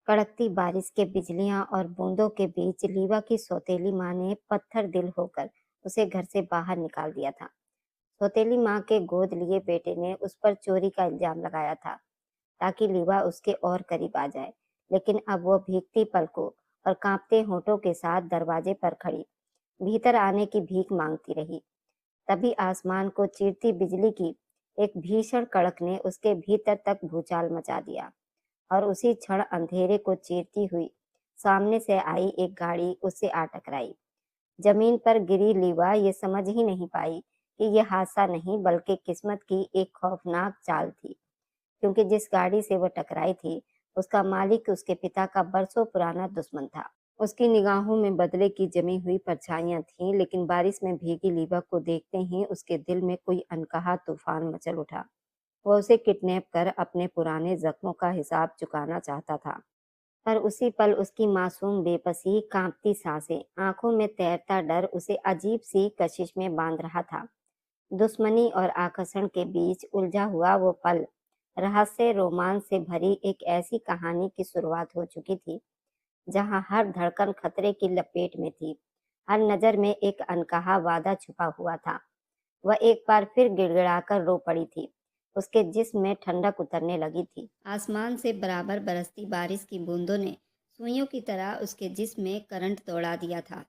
कड़कती बारिश के बिजलियां और बूंदों के बीच लीवा की सौतेली माँ ने पत्थर दिल होकर उसे घर से बाहर निकाल दिया था। सौतेली माँ के गोद लिए बेटे ने उस पर चोरी का इल्जाम लगाया था ताकि लीवा उसके और करीब आ जाए, लेकिन अब वो भीगती पलकों और कांपते होठों के साथ दरवाजे पर खड़ी भीतर आने की भीख मांगती रही। तभी आसमान को चीरती बिजली की एक भीषण कड़क ने उसके भीतर तक भूचाल मचा दिया और उसी क्षण अंधेरे को चीरती हुई सामने से आई एक गाड़ी उससे आ टकराई। जमीन पर गिरी लीवा ये समझ ही नहीं पाई कि यह हादसा नहीं बल्कि किस्मत की एक खौफनाक चाल थी, क्योंकि जिस गाड़ी से वह टकराई थी उसका मालिक उसके पिता का बरसों पुराना दुश्मन था। उसकी निगाहों में बदले की जमी हुई परछाइयां थीं, लेकिन बारिश में भीगी लीवा को देखते ही उसके दिल में कोई अनकहा तूफान मचल उठा। वह उसे किडनैप कर अपने पुराने जख्मों का हिसाब चुकाना चाहता था। पर उसी पल उसकी मासूम बेबसी, कांपती सांसें, आंखों में तैरता डर उसे अजीब सी कशिश में बांध रहा था। दुश्मनी और आकर्षण के बीच उलझा हुआ वो पल रहस्य रोमांच से भरी एक ऐसी कहानी की शुरुआत हो चुकी थी जहां हर धड़कन खतरे की लपेट में थी, हर नजर में एक अनकहा वादा छुपा हुआ था। वह एक बार फिर गिड़गिड़ाकर रो पड़ी थी। उसके जिस्म में ठंडक उतरने लगी थी। आसमान से बराबर बरसती बारिश की बूंदों ने सुइयों की तरह उसके जिस्म में करंट दौड़ा दिया था।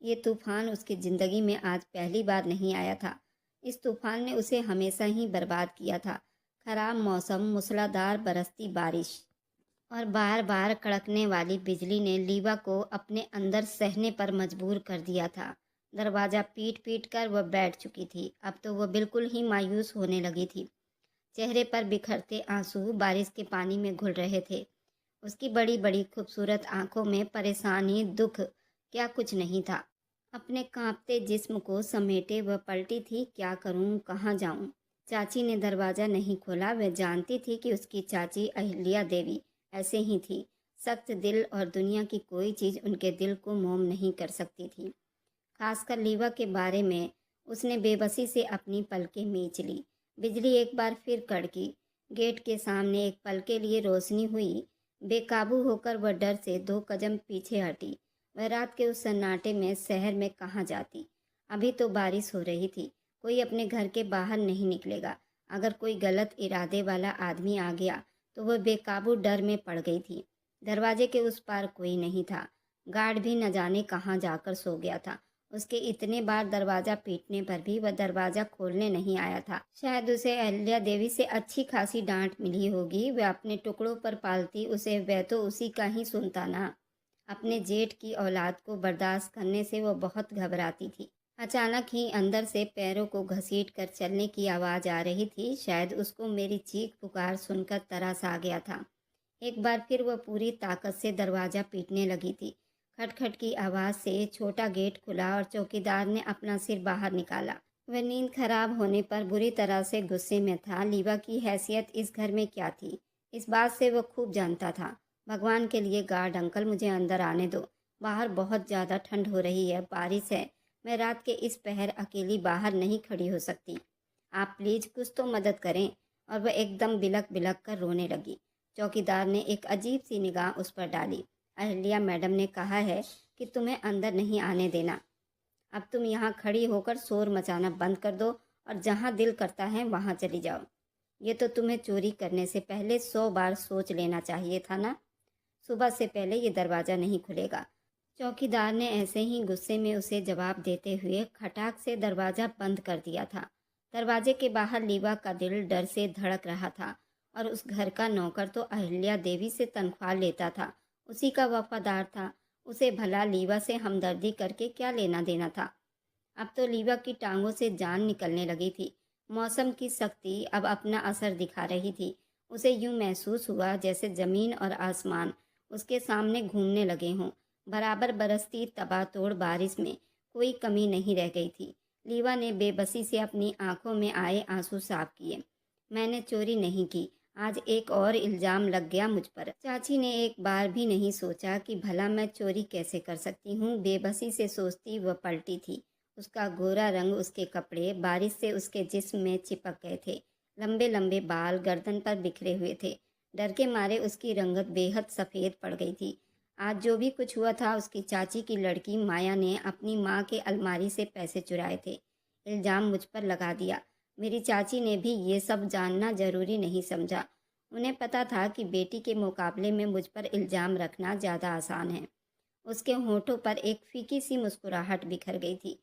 ये तूफान उसकी जिंदगी में आज पहली बार नहीं आया था। इस तूफान ने उसे हमेशा ही बर्बाद किया था। खराब मौसम, मूसलाधार बरसती बारिश और बार बार कड़कने वाली बिजली ने लीवा को अपने अंदर सहने पर मजबूर कर दिया था। दरवाजा पीट पीट कर वह बैठ चुकी थी। अब तो वह बिल्कुल ही मायूस होने लगी थी। चेहरे पर बिखरते आंसू बारिश के पानी में घुल रहे थे। उसकी बड़ी बड़ी खूबसूरत आंखों में परेशानी, दुख, क्या कुछ नहीं था। अपने कांपते जिस्म को समेटे वह पलटी थी। क्या करूं, कहाँ जाऊं? चाची ने दरवाजा नहीं खोला। वह जानती थी कि उसकी चाची अहिल्या देवी ऐसे ही थी, सख्त दिल, और दुनिया की कोई चीज़ उनके दिल को मोम नहीं कर सकती थी, खासकर लीवा के बारे में। उसने बेबसी से अपनी पलकें मींच ली। बिजली एक बार फिर कड़की। गेट के सामने एक पल के लिए रोशनी हुई। बेकाबू होकर वह डर से 2 कदम पीछे हटी। वह रात के उस सन्नाटे में शहर में कहाँ जाती? अभी तो बारिश हो रही थी। कोई अपने घर के बाहर नहीं निकलेगा। अगर कोई गलत इरादे वाला आदमी आ गया तो वह बेकाबू डर में पड़ गई थी। दरवाजे के उस पार कोई नहीं था। गार्ड भी न जाने कहाँ जाकर सो गया था। उसके इतने बार दरवाजा पीटने पर भी वह दरवाजा खोलने नहीं आया था। शायद उसे अहिल्या देवी से अच्छी खासी डांट मिली होगी। वह अपने टुकड़ों पर पालती उसे, वह तो उसी का ही सुनता ना। अपने जेठ की औलाद को बर्दाश्त करने से वह बहुत घबराती थी। अचानक ही अंदर से पैरों को घसीट कर चलने की आवाज़ आ रही थी। शायद उसको मेरी चीख पुकार सुनकर तरस आ गया था। एक बार फिर वह पूरी ताकत से दरवाज़ा पीटने लगी थी। खटखट की आवाज़ से छोटा गेट खुला और चौकीदार ने अपना सिर बाहर निकाला। वह नींद खराब होने पर बुरी तरह से गुस्से में था। लीवा की हैसियत इस घर में क्या थी, इस बात से वह खूब जानता था। भगवान के लिए गार्ड अंकल, मुझे अंदर आने दो। बाहर बहुत ज़्यादा ठंड हो रही है, बारिश है। मैं रात के इस पहर अकेली बाहर नहीं खड़ी हो सकती। आप प्लीज़ कुछ तो मदद करें। और वह एकदम बिलक बिलक कर रोने लगी। चौकीदार ने एक अजीब सी निगाह उस पर डाली। अहिल्या मैडम ने कहा है कि तुम्हें अंदर नहीं आने देना। अब तुम यहाँ खड़ी होकर शोर मचाना बंद कर दो और जहाँ दिल करता है वहाँ चली जाओ। ये तो तुम्हें चोरी करने से पहले 100 बार सोच लेना चाहिए था ना। सुबह से पहले ये दरवाज़ा नहीं खुलेगा। चौकीदार ने ऐसे ही गुस्से में उसे जवाब देते हुए खटाक से दरवाज़ा बंद कर दिया था। दरवाजे के बाहर लीवा का दिल डर से धड़क रहा था। और उस घर का नौकर तो अहिल्या देवी से तनख्वाह लेता था, उसी का वफादार था। उसे भला लीवा से हमदर्दी करके क्या लेना देना था। अब तो लीवा की टांगों से जान निकलने लगी थी। मौसम की सख्ती अब अपना असर दिखा रही थी। उसे यूं महसूस हुआ जैसे ज़मीन और आसमान उसके सामने घूमने लगे हों। बराबर बरसती तबातोड़ बारिश में कोई कमी नहीं रह गई थी। लीवा ने बेबसी से अपनी आंखों में आए आंसू साफ किए। मैंने चोरी नहीं की, आज एक और इल्ज़ाम लग गया मुझ पर। चाची ने एक बार भी नहीं सोचा कि भला मैं चोरी कैसे कर सकती हूँ। बेबसी से सोचती वह पलटी थी। उसका गोरा रंग, उसके कपड़े बारिश से उसके जिस्म में चिपक गए थे। लंबे लंबे बाल गर्दन पर बिखरे हुए थे। डर के मारे उसकी रंगत बेहद सफ़ेद पड़ गई थी। आज जो भी कुछ हुआ था, उसकी चाची की लड़की माया ने अपनी माँ के अलमारी से पैसे चुराए थे। इल्ज़ाम मुझ पर लगा दिया। मेरी चाची ने भी ये सब जानना ज़रूरी नहीं समझा। उन्हें पता था कि बेटी के मुकाबले में मुझ पर इल्ज़ाम रखना ज़्यादा आसान है। उसके होठों पर एक फीकी सी मुस्कुराहट बिखर गई थी।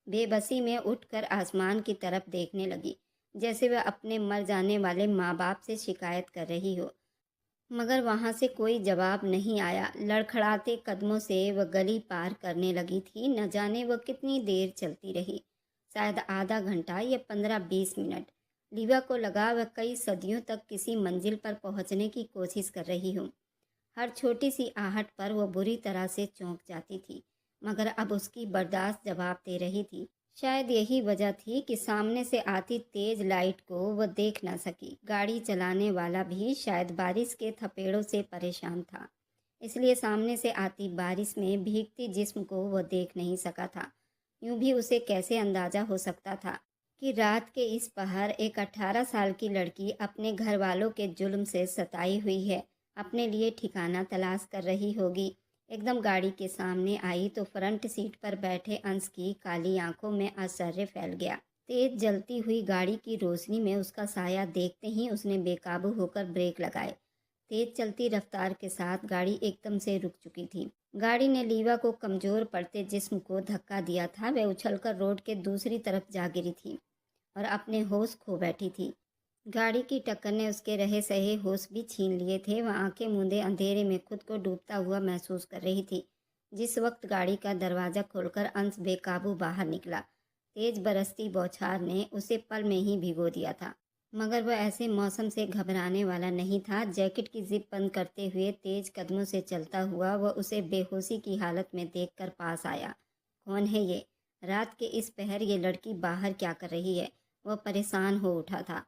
बेबसी में उठकर आसमान की तरफ देखने लगी, जैसे वह अपने मर जाने वाले माँ बाप से शिकायत कर रही हो। मगर वहाँ से कोई जवाब नहीं आया। लड़खड़ाते कदमों से वह गली पार करने लगी थी। न जाने वह कितनी देर चलती रही, शायद आधा घंटा या 15-20 मिनट। लीवा को लगा वह कई सदियों तक किसी मंजिल पर पहुँचने की कोशिश कर रही हो। हर छोटी सी आहट पर वह बुरी तरह से चौंक जाती थी, मगर अब उसकी बर्दाश्त जवाब दे रही थी। शायद यही वजह थी कि सामने से आती तेज लाइट को वह देख न सकी। गाड़ी चलाने वाला भी शायद बारिश के थपेड़ों से परेशान था, इसलिए सामने से आती बारिश में भीगती जिस्म को वह देख नहीं सका था। यूं भी उसे कैसे अंदाजा हो सकता था कि रात के इस पहर एक 18 साल की लड़की अपने घर वालों के जुल्म से सताई हुई है, अपने लिए ठिकाना तलाश कर रही होगी। एकदम गाड़ी के सामने आई तो फ्रंट सीट पर बैठे अंश की काली आंखों में आश्चर्य फैल गया। तेज जलती हुई गाड़ी की रोशनी में उसका साया देखते ही उसने बेकाबू होकर ब्रेक लगाए। तेज चलती रफ्तार के साथ गाड़ी एकदम से रुक चुकी थी। गाड़ी ने लीवा को कमजोर पड़ते जिस्म को धक्का दिया था। वह उछलकर रोड के दूसरी तरफ जा गिरी थी और अपने होश खो बैठी थी। गाड़ी की टक्कर ने उसके रहे सहे होश भी छीन लिए थे। वह आंखें मूंदे अंधेरे में खुद को डूबता हुआ महसूस कर रही थी। जिस वक्त गाड़ी का दरवाज़ा खोलकर अंश बेकाबू बाहर निकला, तेज बरसती बौछार ने उसे पल में ही भिगो दिया था। मगर वह ऐसे मौसम से घबराने वाला नहीं था। जैकेट की जिप बंद करते हुए तेज कदमों से चलता हुआ वह उसे बेहोशी की हालत में देखकर पास आया। कौन है ये? रात के इस पहर ये लड़की बाहर क्या कर रही है? वह परेशान हो उठा था।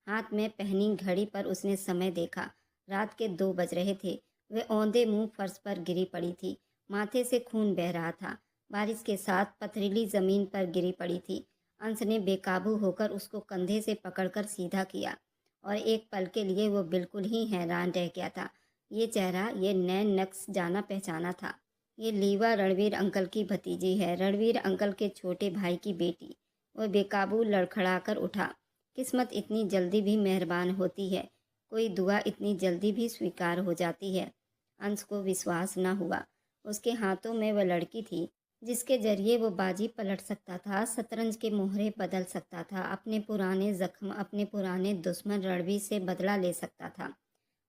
हाथ में पहनी घड़ी पर उसने समय देखा। रात के 2 बज रहे थे। वह औंधे मुंह फर्श पर गिरी पड़ी थी। माथे से खून बह रहा था। बारिश के साथ पथरीली जमीन पर गिरी पड़ी थी। अंश ने बेकाबू होकर उसको कंधे से पकड़कर सीधा किया और एक पल के लिए वो बिल्कुल ही हैरान रह गया था। ये चेहरा, ये नैन नक्श जाना पहचाना था। ये लीवा रणवीर अंकल की भतीजी है, रणवीर अंकल के छोटे भाई की बेटी। वह बेकाबू लड़खड़ाकर उठा। किस्मत इतनी जल्दी भी मेहरबान होती है, कोई दुआ इतनी जल्दी भी स्वीकार हो जाती है। अंश को विश्वास न हुआ। उसके हाथों में वह लड़की थी जिसके जरिए वो बाजी पलट सकता था, शतरंज के मोहरे बदल सकता था, अपने पुराने जख्म, अपने पुराने दुश्मन रणवीर से बदला ले सकता था।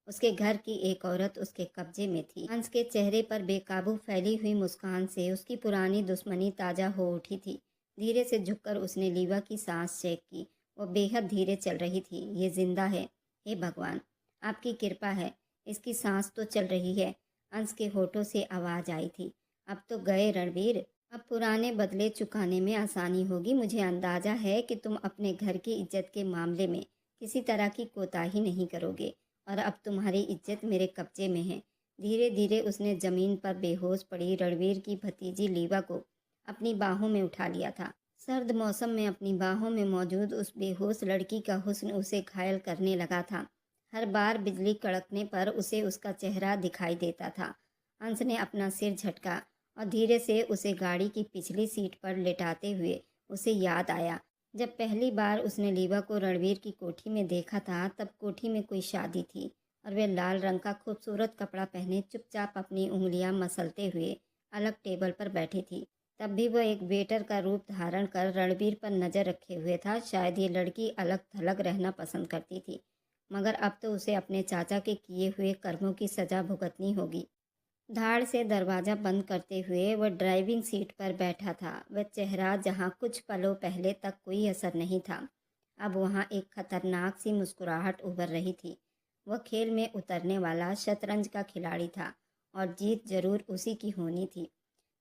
उसके घर की एक औरत उसके कब्जे में थी। अंश के चेहरे पर बेकाबू फैली हुई मुस्कान से उसकी पुरानी दुश्मनी ताज़ा हो उठी थी। धीरे से झुककर उसने लीवा की सांस चेक की। वो बेहद धीरे चल रही थी। ये जिंदा है। हे भगवान, आपकी कृपा है, इसकी सांस तो चल रही है। अंश के होठों से आवाज़ आई थी। अब तो गए रणवीर, अब पुराने बदले चुकाने में आसानी होगी। मुझे अंदाज़ा है कि तुम अपने घर की इज्जत के मामले में किसी तरह की कोताही नहीं करोगे और अब तुम्हारी इज्जत मेरे कब्जे में है। धीरे धीरे उसने ज़मीन पर बेहोश पड़ी रणवीर की भतीजी लीवा को अपनी बाहों में उठा लिया था। सर्द मौसम में अपनी बाहों में मौजूद उस बेहोश लड़की का हुस्न उसे घायल करने लगा था। हर बार बिजली कड़कने पर उसे उसका चेहरा दिखाई देता था। अंश ने अपना सिर झटका और धीरे से उसे गाड़ी की पिछली सीट पर लेटाते हुए उसे याद आया, जब पहली बार उसने लीवा को रणवीर की कोठी में देखा था, तब कोठी में कोई शादी थी और वह लाल रंग का खूबसूरत कपड़ा पहने चुपचाप अपनी उंगलियां मसलते हुए अलग टेबल पर बैठी थी। तब भी वह एक वेटर का रूप धारण कर रणवीर पर नज़र रखे हुए था। शायद ये लड़की अलग थलग रहना पसंद करती थी, मगर अब तो उसे अपने चाचा के किए हुए कर्मों की सज़ा भुगतनी होगी। धाड़ से दरवाज़ा बंद करते हुए वह ड्राइविंग सीट पर बैठा था। वह चेहरा जहाँ कुछ पलों पहले तक कोई असर नहीं था, अब वहाँ एक खतरनाक सी मुस्कुराहट उभर रही थी। वह खेल में उतरने वाला शतरंज का खिलाड़ी था और जीत जरूर उसी की होनी थी,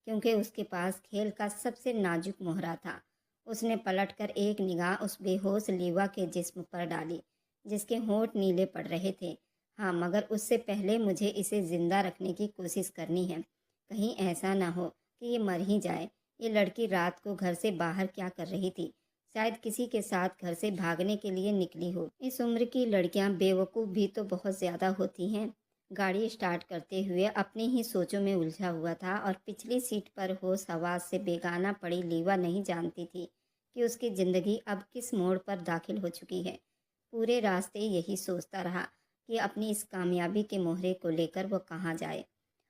क्योंकि उसके पास खेल का सबसे नाजुक मोहरा था। उसने पलटकर एक निगाह उस बेहोश लीवा के जिस्म पर डाली, जिसके होंठ नीले पड़ रहे थे। हाँ, मगर उससे पहले मुझे इसे ज़िंदा रखने की कोशिश करनी है। कहीं ऐसा ना हो कि ये मर ही जाए। ये लड़की रात को घर से बाहर क्या कर रही थी? शायद किसी के साथ घर से भागने के लिए निकली हो। इस उम्र की लड़कियां बेवकूफ़ भी तो बहुत ज़्यादा होती हैं। गाड़ी स्टार्ट करते हुए अपनी ही सोचों में उलझा हुआ था और पिछली सीट पर होश हवास से बेगाना पड़ी लीवा नहीं जानती थी कि उसकी ज़िंदगी अब किस मोड़ पर दाखिल हो चुकी है। पूरे रास्ते यही सोचता रहा कि अपनी इस कामयाबी के मोहरे को लेकर वह कहाँ जाए।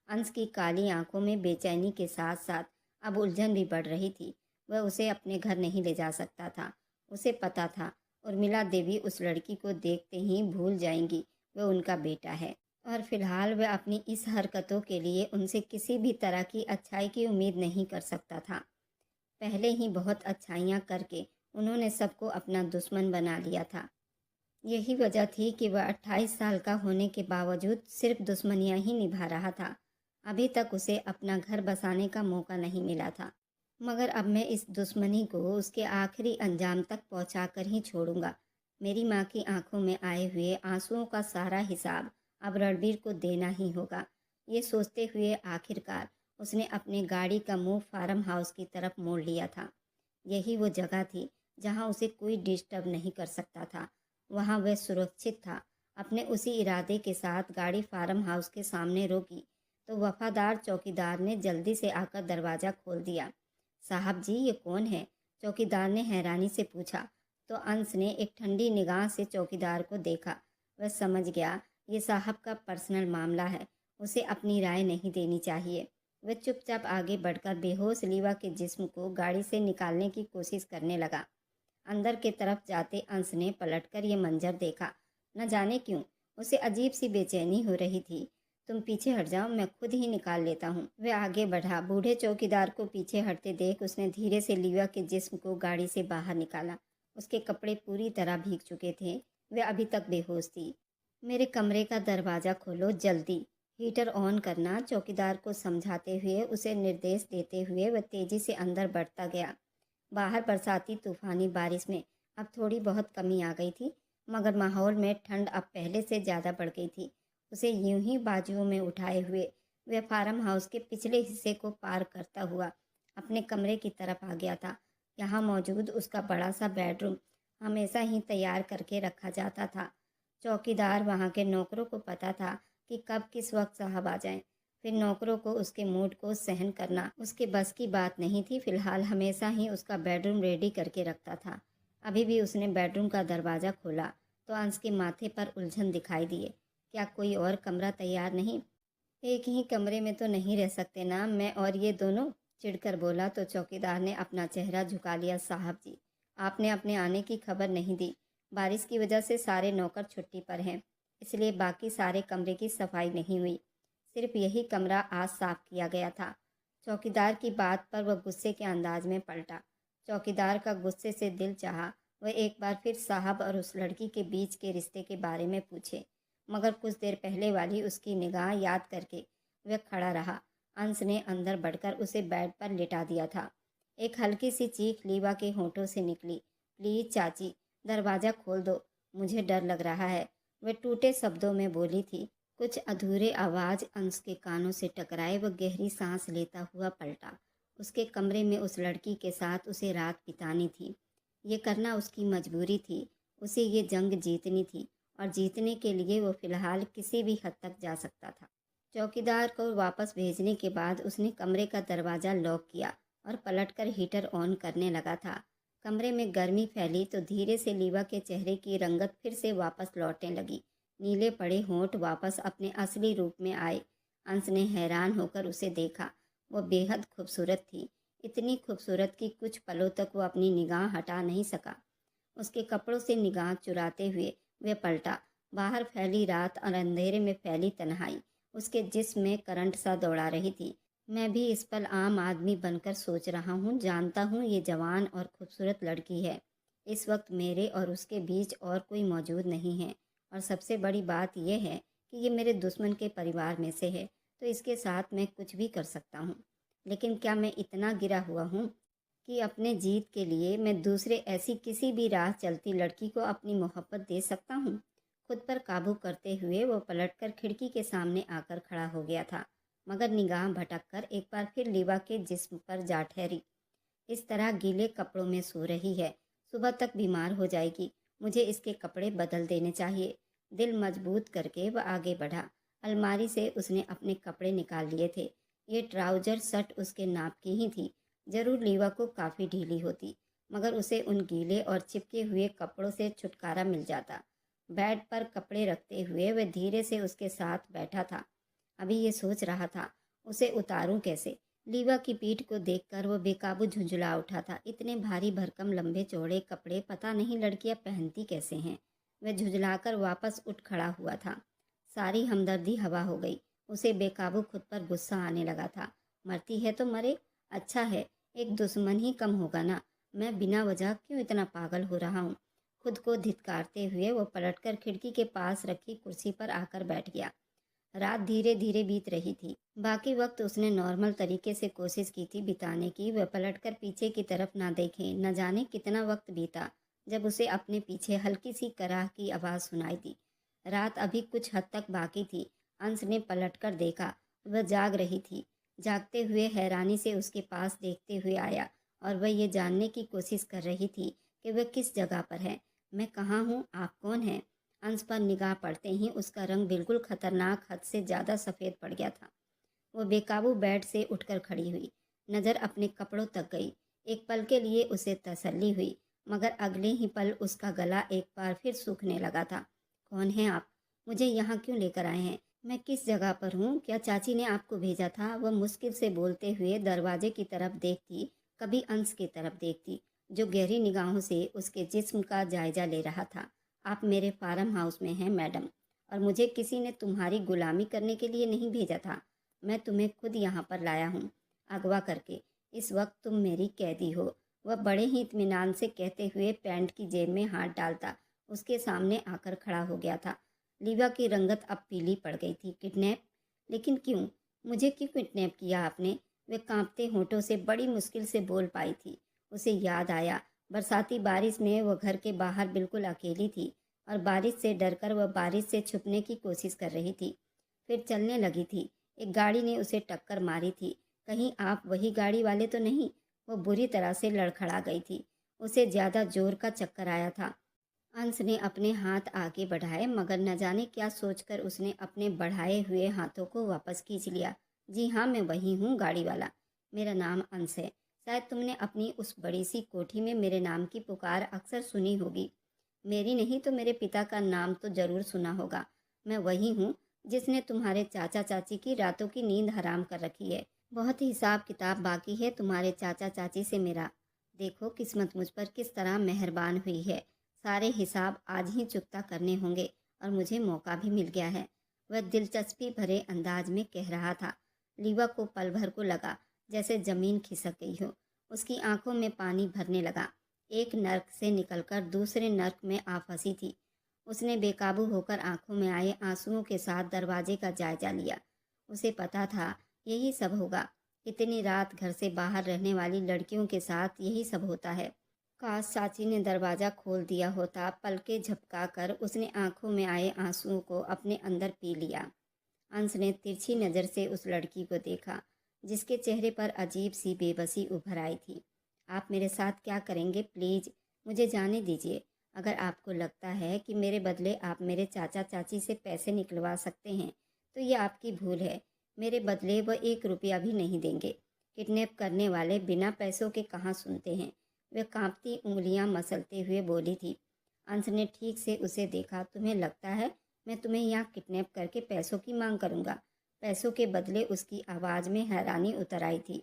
अंश की काली आंखों में बेचैनी के साथ साथ अब उलझन भी बढ़ रही थी। वह उसे अपने घर नहीं ले जा सकता था। उसे पता था उर्मिला देवी उस लड़की को देखते ही भूल जाएंगी वह उनका बेटा है, और फिलहाल वह अपनी इस हरकतों के लिए उनसे किसी भी तरह की अच्छाई की उम्मीद नहीं कर सकता था। पहले ही बहुत अच्छाइयाँ करके उन्होंने सबको अपना दुश्मन बना लिया था। यही वजह थी कि वह 28 साल का होने के बावजूद सिर्फ दुश्मनियाँ ही निभा रहा था। अभी तक उसे अपना घर बसाने का मौका नहीं मिला था, मगर अब मैं इस दुश्मनी को उसके आखिरी अंजाम तक पहुंचा कर ही छोड़ूंगा। मेरी माँ की आंखों में आए हुए आंसुओं का सारा हिसाब अब रणबीर को देना ही होगा। ये सोचते हुए आखिरकार उसने अपनी गाड़ी का मुंह फार्म हाउस की तरफ मोड़ लिया था। यही वो जगह थी जहाँ उसे कोई डिस्टर्ब नहीं कर सकता था। वहाँ वह सुरक्षित था। अपने उसी इरादे के साथ गाड़ी फार्म हाउस के सामने रोकी तो वफादार चौकीदार ने जल्दी से आकर दरवाज़ा खोल दिया। साहब जी, ये कौन है? चौकीदार ने हैरानी से पूछा तो अंश ने एक ठंडी निगाह से चौकीदार को देखा। वह समझ गया ये साहब का पर्सनल मामला है, उसे अपनी राय नहीं देनी चाहिए। वह चुपचाप आगे बढ़कर बेहोश लीवा के जिस्म को गाड़ी से निकालने की कोशिश करने लगा। अंदर के तरफ जाते अंश ने पलटकर ये मंजर देखा। न जाने क्यों उसे अजीब सी बेचैनी हो रही थी। तुम पीछे हट जाओ, मैं खुद ही निकाल लेता हूँ। वह आगे बढ़ा। बूढ़े चौकीदार को पीछे हटते देख उसने धीरे से लीवा के जिस्म को गाड़ी से बाहर निकाला। उसके कपड़े पूरी तरह भीग चुके थे। वह अभी तक बेहोश थी। मेरे कमरे का दरवाज़ा खोलो जल्दी, हीटर ऑन करना, चौकीदार को समझाते हुए उसे निर्देश देते हुए वह तेज़ी से अंदर बढ़ता गया। बाहर बरसाती तूफानी बारिश में अब थोड़ी बहुत कमी आ गई थी, मगर माहौल में ठंड अब पहले से ज़्यादा बढ़ गई थी। उसे यूं ही बाजुओं में उठाए हुए वह फार्म हाउस के पिछले हिस्से को पार करता हुआ अपने कमरे की तरफ आ गया था। यहाँ मौजूद उसका बड़ा सा बेडरूम हमेशा ही तैयार करके रखा जाता था। चौकीदार वहाँ के नौकरों को पता था कि कब किस वक्त साहब आ जाएं। फिर नौकरों को उसके मूड को सहन करना उसके बस की बात नहीं थी। फिलहाल हमेशा ही उसका बेडरूम रेडी करके रखता था। अभी भी उसने बेडरूम का दरवाज़ा खोला तो अंश के माथे पर उलझन दिखाई दिए। क्या कोई और कमरा तैयार नहीं? एक ही कमरे में तो नहीं रह सकते ना, मैं और ये दोनों? चिढ़कर बोला तो चौकीदार ने अपना चेहरा झुका लिया। साहब जी, आपने अपने आने की खबर नहीं दी। बारिश की वजह से सारे नौकर छुट्टी पर हैं, इसलिए बाकी सारे कमरे की सफाई नहीं हुई। सिर्फ यही कमरा आज साफ किया गया था। चौकीदार की बात पर वह गुस्से के अंदाज में पलटा। चौकीदार का गुस्से से दिल चाहा वह एक बार फिर साहब और उस लड़की के बीच के रिश्ते के बारे में पूछे, मगर कुछ देर पहले वाली उसकी निगाह याद करके वह खड़ा रहा। अंश ने अंदर बढ़कर उसे बेड पर लिटा दिया था। एक हल्की सी चीख लीवा के होठों से निकली। प्लीज़ चाची, दरवाज़ा खोल दो, मुझे डर लग रहा है, वह टूटे शब्दों में बोली थी। कुछ अधूरे आवाज़ अंश के कानों से टकराए। वह गहरी सांस लेता हुआ पलटा। उसके कमरे में उस लड़की के साथ उसे रात बितानी थी। ये करना उसकी मजबूरी थी। उसे ये जंग जीतनी थी और जीतने के लिए वो फिलहाल किसी भी हद तक जा सकता था। चौकीदार को वापस भेजने के बाद उसने कमरे का दरवाज़ा लॉक किया और पलटकर हीटर ऑन करने लगा था। कमरे में गर्मी फैली तो धीरे से लीवा के चेहरे की रंगत फिर से वापस लौटने लगी। नीले पड़े होंठ वापस अपने असली रूप में आए। अंश ने हैरान होकर उसे देखा। वो बेहद खूबसूरत थी, इतनी खूबसूरत कि कुछ पलों तक वो अपनी निगाह हटा नहीं सका। उसके कपड़ों से निगाह चुराते हुए वह पलटा। बाहर फैली रात और अंधेरे में फैली तन्हाई उसके जिस्म में करंट सा दौड़ा रही थी। मैं भी इस पल आम आदमी बनकर सोच रहा हूँ। जानता हूँ ये जवान और खूबसूरत लड़की है। इस वक्त मेरे और उसके बीच और कोई मौजूद नहीं है, और सबसे बड़ी बात यह है कि ये मेरे दुश्मन के परिवार में से है, तो इसके साथ मैं कुछ भी कर सकता हूँ। लेकिन क्या मैं इतना गिरा हुआ हूँ कि अपने जीत के लिए मैं दूसरे ऐसी किसी भी राह चलती लड़की को अपनी मोहब्बत दे सकता हूँ? खुद पर काबू करते हुए वो पलटकर खिड़की के सामने आकर खड़ा हो गया था, मगर निगाह भटककर एक बार फिर लीवा के जिस्म पर जा ठहरी। इस तरह गीले कपड़ों में सो रही है, सुबह तक बीमार हो जाएगी। मुझे इसके कपड़े बदल देने चाहिए। दिल मजबूत करके वह आगे बढ़ा। अलमारी से उसने अपने कपड़े निकाल लिए थे। ये ट्राउजर शर्ट उसके नाप की ही थी। जरूर लीवा को काफ़ी ढीली होती, मगर उसे उन गीले और चिपके हुए कपड़ों से छुटकारा मिल जाता। बेड पर कपड़े रखते हुए वह धीरे से उसके साथ बैठा था। अभी ये सोच रहा था, उसे उतारूं कैसे। लीवा की पीठ को देखकर वो बेकाबू झुंझुला उठा था। इतने भारी भरकम लंबे चौड़े कपड़े पता नहीं लड़कियां पहनती कैसे हैं। वह झुंझलाकर वापस उठ खड़ा हुआ था। सारी हमदर्दी हवा हो गई। उसे बेकाबू खुद पर गुस्सा आने लगा था। मरती है तो मरे, अच्छा है, एक दुश्मन ही कम होगा ना। मैं बिना वजह क्यों इतना पागल हो रहा हूँ। खुद को धिक्कारते हुए वो पलटकर खिड़की के पास रखी कुर्सी पर आकर बैठ गया। रात धीरे धीरे बीत रही थी। बाकी वक्त उसने नॉर्मल तरीके से कोशिश की थी बिताने की। वह पलटकर पीछे की तरफ ना देखे। न जाने कितना वक्त बीता जब उसे अपने पीछे हल्की सी कराह की आवाज़ सुनाई दी। रात अभी कुछ हद तक बाकी थी। अंश ने पलटकर देखा, वह जाग रही थी। जागते हुए हैरानी से उसके पास देखते हुए आया और वह ये जानने की कोशिश कर रही थी कि वह किस जगह पर है। मैं कहाँ हूँ, आप कौन हैं? अंश पर निगाह पड़ते ही उसका रंग बिल्कुल खतरनाक हद से ज़्यादा सफ़ेद पड़ गया था। वो बेकाबू बेड से उठकर खड़ी हुई। नज़र अपने कपड़ों तक गई। एक पल के लिए उसे तसल्ली हुई, मगर अगले ही पल उसका गला एक बार फिर सूखने लगा था। कौन हैं आप? मुझे यहाँ क्यों लेकर आए हैं? मैं किस जगह पर हूँ? क्या चाची ने आपको भेजा था? वह मुश्किल से बोलते हुए दरवाजे की तरफ देखती, कभी अंश की तरफ देखती, जो गहरी निगाहों से उसके जिस्म का जायजा ले रहा था। आप मेरे फार्म हाउस में हैं मैडम, और मुझे किसी ने तुम्हारी गुलामी करने के लिए नहीं भेजा था। मैं तुम्हें खुद यहाँ पर लाया हूँ, अगवा करके। इस वक्त तुम मेरी कैदी हो। वह बड़े ही इत्मीनान से कहते हुए पैंट की जेब में हाथ डालता उसके सामने आकर खड़ा हो गया था। लीवा की रंगत अब पीली पड़ गई थी। किडनैप? लेकिन क्यों? मुझे क्यों किडनैप किया आपने? वे कांपते होठों से बड़ी मुश्किल से बोल पाई थी। उसे याद आया, बरसाती बारिश में वह घर के बाहर बिल्कुल अकेली थी और बारिश से डरकर वह बारिश से छुपने की कोशिश कर रही थी। फिर चलने लगी थी। एक गाड़ी ने उसे टक्कर मारी थी। कहीं आप वही गाड़ी वाले तो नहीं? वो बुरी तरह से लड़खड़ा गई थी। उसे ज़्यादा जोर का चक्कर आया था। अंश ने अपने हाथ आगे बढ़ाए, मगर न जाने क्या सोचकर उसने अपने बढ़ाए हुए हाथों को वापस खींच लिया। जी हाँ, मैं वही हूँ, गाड़ी वाला। मेरा नाम अंश है। शायद तुमने अपनी उस बड़ी सी कोठी में मेरे नाम की पुकार अक्सर सुनी होगी। मेरी नहीं तो मेरे पिता का नाम तो जरूर सुना होगा। मैं वही हूँ जिसने तुम्हारे चाचा चाची की रातों की नींद हराम कर रखी है। बहुत ही हिसाब किताब बाकी है तुम्हारे चाचा चाची से मेरा। देखो किस्मत मुझ पर किस तरह मेहरबान हुई है। सारे हिसाब आज ही चुकता करने होंगे, और मुझे मौका भी मिल गया है। वह दिलचस्पी भरे अंदाज में कह रहा था। लीवा को पल भर को लगा जैसे जमीन खिसक गई हो। उसकी आंखों में पानी भरने लगा। एक नर्क से निकलकर दूसरे नर्क में आ फंसी थी। उसने बेकाबू होकर आंखों में आए आंसुओं के साथ दरवाजे का जायजा लिया। उसे पता था यही सब होगा। इतनी रात घर से बाहर रहने वाली लड़कियों के साथ यही सब होता है। काश चाची ने दरवाज़ा खोल दिया होता। पलकें झपकाकर उसने आंखों में आए आंसुओं को अपने अंदर पी लिया। अंश ने तिरछी नज़र से उस लड़की को देखा, जिसके चेहरे पर अजीब सी बेबसी उभर आई थी। आप मेरे साथ क्या करेंगे? प्लीज़ मुझे जाने दीजिए। अगर आपको लगता है कि मेरे बदले आप मेरे चाचा चाची से पैसे निकलवा सकते हैं, तो ये आपकी भूल है। मेरे बदले वह 1 रुपया भी नहीं देंगे। किडनैप करने वाले बिना पैसों के कहाँ सुनते हैं। वह कांपती उंगलियां मसलते हुए बोली थी। अंश ने ठीक से उसे देखा। तुम्हें लगता है मैं तुम्हें यहाँ किडनैप करके पैसों की मांग करूँगा? पैसों के बदले? उसकी आवाज़ में हैरानी उतर आई थी।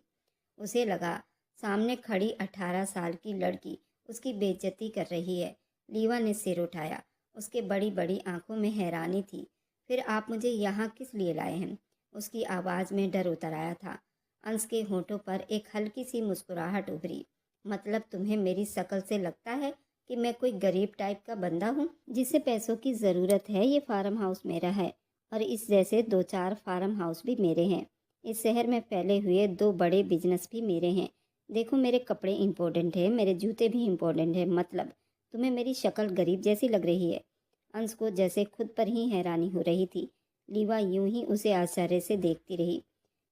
उसे लगा सामने खड़ी 18 साल की लड़की उसकी बेइज्जती कर रही है। लीवा ने सिर उठाया। उसके बड़ी बड़ी आंखों में हैरानी थी। फिर आप मुझे यहाँ किस लिए लाए हैं? उसकी आवाज़ में डर उतर आया था। अंश के होठों पर एक हल्की सी मुस्कुराहट उभरी। मतलब तुम्हें मेरी शक्ल से लगता है कि मैं कोई गरीब टाइप का बंदा हूँ जिसे पैसों की ज़रूरत है? ये फार्म हाउस मेरा है, और इस जैसे 2-4 फार्म हाउस भी मेरे हैं। इस शहर में फैले हुए 2 बड़े बिजनेस भी मेरे हैं। देखो मेरे कपड़े इम्पोर्टेंट है, मेरे जूते भी इम्पोर्टेंट है। मतलब तुम्हें मेरी शक्ल गरीब जैसी लग रही है? अंश को जैसे खुद पर ही हैरानी हो रही थी। लीवा यूं ही उसे आश्चर्य से देखती रही।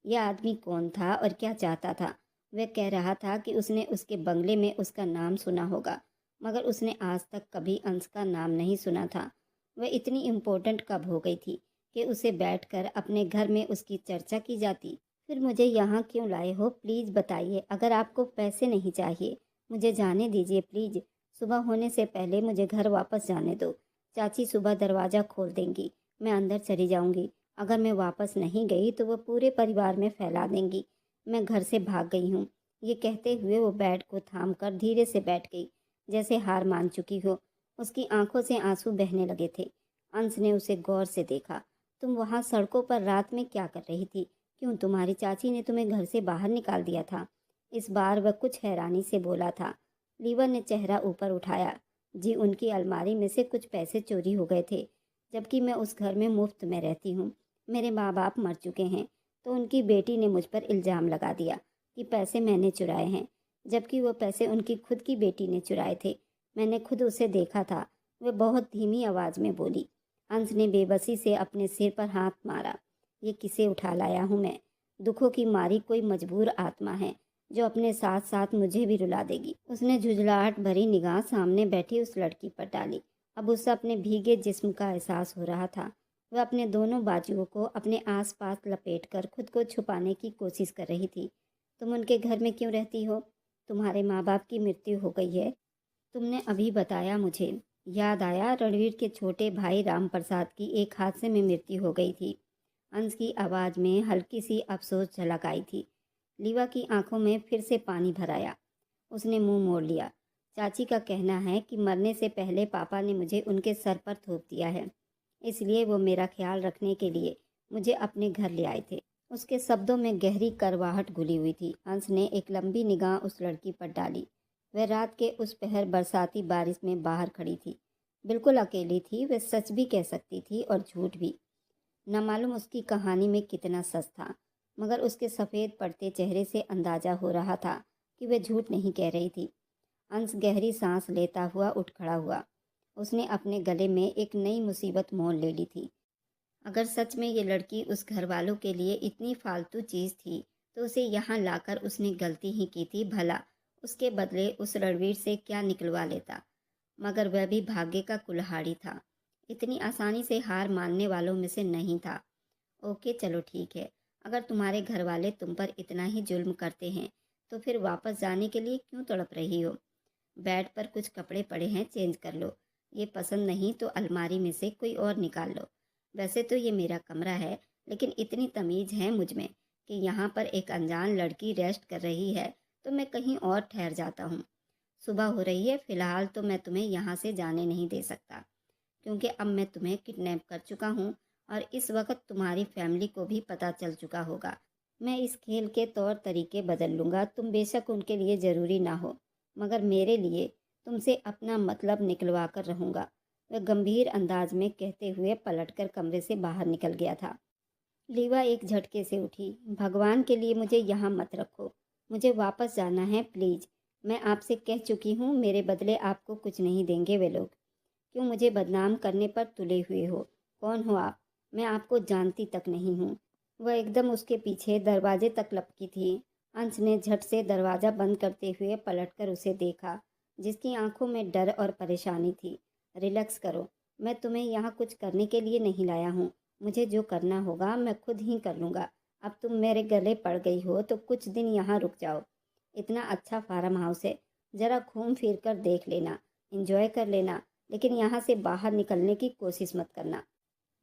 यह आदमी कौन था और क्या चाहता था? वह कह रहा था कि उसने उसके बंगले में उसका नाम सुना होगा। मगर उसने आज तक कभी अंश का नाम नहीं सुना था। वह इतनी इम्पोर्टेंट कब हो गई थी कि उसे बैठकर अपने घर में उसकी चर्चा की जाती। फिर मुझे यहाँ क्यों लाए हो, प्लीज़ बताइए। अगर आपको पैसे नहीं चाहिए, मुझे जाने दीजिए प्लीज़। सुबह होने से पहले मुझे घर वापस जाने दो। चाची सुबह दरवाज़ा खोल देंगी, मैं अंदर चली जाऊँगी। अगर मैं वापस नहीं गई तो वह पूरे परिवार में फैला देंगी। मैं घर से भाग गई हूँ। ये कहते हुए वो बेड को थाम कर धीरे से बैठ गई, जैसे हार मान चुकी हो। उसकी आंखों से आंसू बहने लगे थे। अंश ने उसे गौर से देखा। तुम वहाँ सड़कों पर रात में क्या कर रही थी? क्यों तुम्हारी चाची ने तुम्हें घर से बाहर निकाल दिया था? इस बार वह कुछ हैरानी से बोला था। लीवा ने चेहरा ऊपर उठाया। जी, उनकी अलमारी में से कुछ पैसे चोरी हो गए थे, जबकि मैं उस घर में मुफ्त में रहती हूँ। मेरे माँ बाप मर चुके हैं, तो उनकी बेटी ने मुझ पर इल्ज़ाम लगा दिया कि पैसे मैंने चुराए हैं, जबकि वो पैसे उनकी खुद की बेटी ने चुराए थे। मैंने खुद उसे देखा था। वह बहुत धीमी आवाज़ में बोली। अंश ने बेबसी से अपने सिर पर हाथ मारा। ये किसे उठा लाया हूँ मैं? दुखों की मारी कोई मजबूर आत्मा है, जो अपने साथ साथ मुझे भी रुला देगी। उसने झुंझलाहट भरी निगाह सामने बैठी उस लड़की पर डाली। अब उसे अपने भीगे जिस्म का एहसास हो रहा था। वह अपने दोनों बाजुओं को अपने आसपास लपेटकर खुद को छुपाने की कोशिश कर रही थी। तुम उनके घर में क्यों रहती हो? तुम्हारे माँ बाप की मृत्यु हो गई है, तुमने अभी बताया मुझे। याद आया, रणवीर के छोटे भाई राम प्रसाद की एक हादसे में मृत्यु हो गई थी। अंश की आवाज़ में हल्की सी अफसोस झलक आई थी। लीवा की आंखों में फिर से पानी भर आया। उसने मुंह मोड़ लिया। चाची का कहना है कि मरने से पहले पापा ने मुझे उनके सर पर थोप दिया है, इसलिए वो मेरा ख्याल रखने के लिए मुझे अपने घर ले आए थे। उसके शब्दों में गहरी करवाहट घुली हुई थी। अंश ने एक लंबी निगाह उस लड़की पर डाली। वह रात के उस पहर बरसाती बारिश में बाहर खड़ी थी। बिल्कुल अकेली थी। वह सच भी कह सकती थी और झूठ भी। न मालूम उसकी कहानी में कितना सच था, मगर उसके सफ़ेद पड़ते चेहरे से अंदाजा हो रहा था कि वह झूठ नहीं कह रही थी। अंश गहरी सांस लेता हुआ उठ खड़ा हुआ। उसने अपने गले में एक नई मुसीबत मोल ले ली थी। अगर सच में ये लड़की उस घर वालों के लिए इतनी फालतू चीज़ थी, तो उसे यहाँ लाकर उसने गलती ही की थी। भला उसके बदले उस रणवीर से क्या निकलवा लेता? मगर वह भी भाग्य का कुल्हाड़ी था। इतनी आसानी से हार मानने वालों में से नहीं था। ओके, चलो ठीक है। अगर तुम्हारे घर वाले तुम पर इतना ही जुल्म करते हैं, तो फिर वापस जाने के लिए क्यों तड़प रही हो? बेड पर कुछ कपड़े पड़े हैं, चेंज कर लो। ये पसंद नहीं तो अलमारी में से कोई और निकाल लो। वैसे तो ये मेरा कमरा है, लेकिन इतनी तमीज़ है मुझ में कि यहाँ पर एक अनजान लड़की रेस्ट कर रही है तो मैं कहीं और ठहर जाता हूँ। सुबह हो रही है, फ़िलहाल तो मैं तुम्हें यहाँ से जाने नहीं दे सकता, क्योंकि अब मैं तुम्हें किडनैप कर चुका हूँ और इस वक्त तुम्हारी फैमिली को भी पता चल चुका होगा। मैं इस खेल के तौर तरीके बदल लूँगा। तुम बेशक उनके लिए ज़रूरी ना हो, मगर मेरे लिए तुमसे अपना मतलब निकलवा कर रहूँगा। वह गंभीर अंदाज में कहते हुए पलटकर कमरे से बाहर निकल गया था। लीवा एक झटके से उठी। भगवान के लिए मुझे यहाँ मत रखो, मुझे वापस जाना है प्लीज़। मैं आपसे कह चुकी हूँ, मेरे बदले आपको कुछ नहीं देंगे वे लोग। क्यों मुझे बदनाम करने पर तुले हुए हो? कौन हो आप? मैं आपको जानती तक नहीं हूँ। वह एकदम उसके पीछे दरवाजे तक लपकी थी। अंश ने झट से दरवाज़ा बंद करते हुए पलटकर उसे देखा, जिसकी आंखों में डर और परेशानी थी। रिलैक्स करो, मैं तुम्हें यहाँ कुछ करने के लिए नहीं लाया हूँ। मुझे जो करना होगा मैं खुद ही कर लूँगा। अब तुम मेरे गले पड़ गई हो तो कुछ दिन यहाँ रुक जाओ। इतना अच्छा फार्म हाउस है, ज़रा घूम फिर कर देख लेना, एंजॉय कर लेना, लेकिन यहाँ से बाहर निकलने की कोशिश मत करना।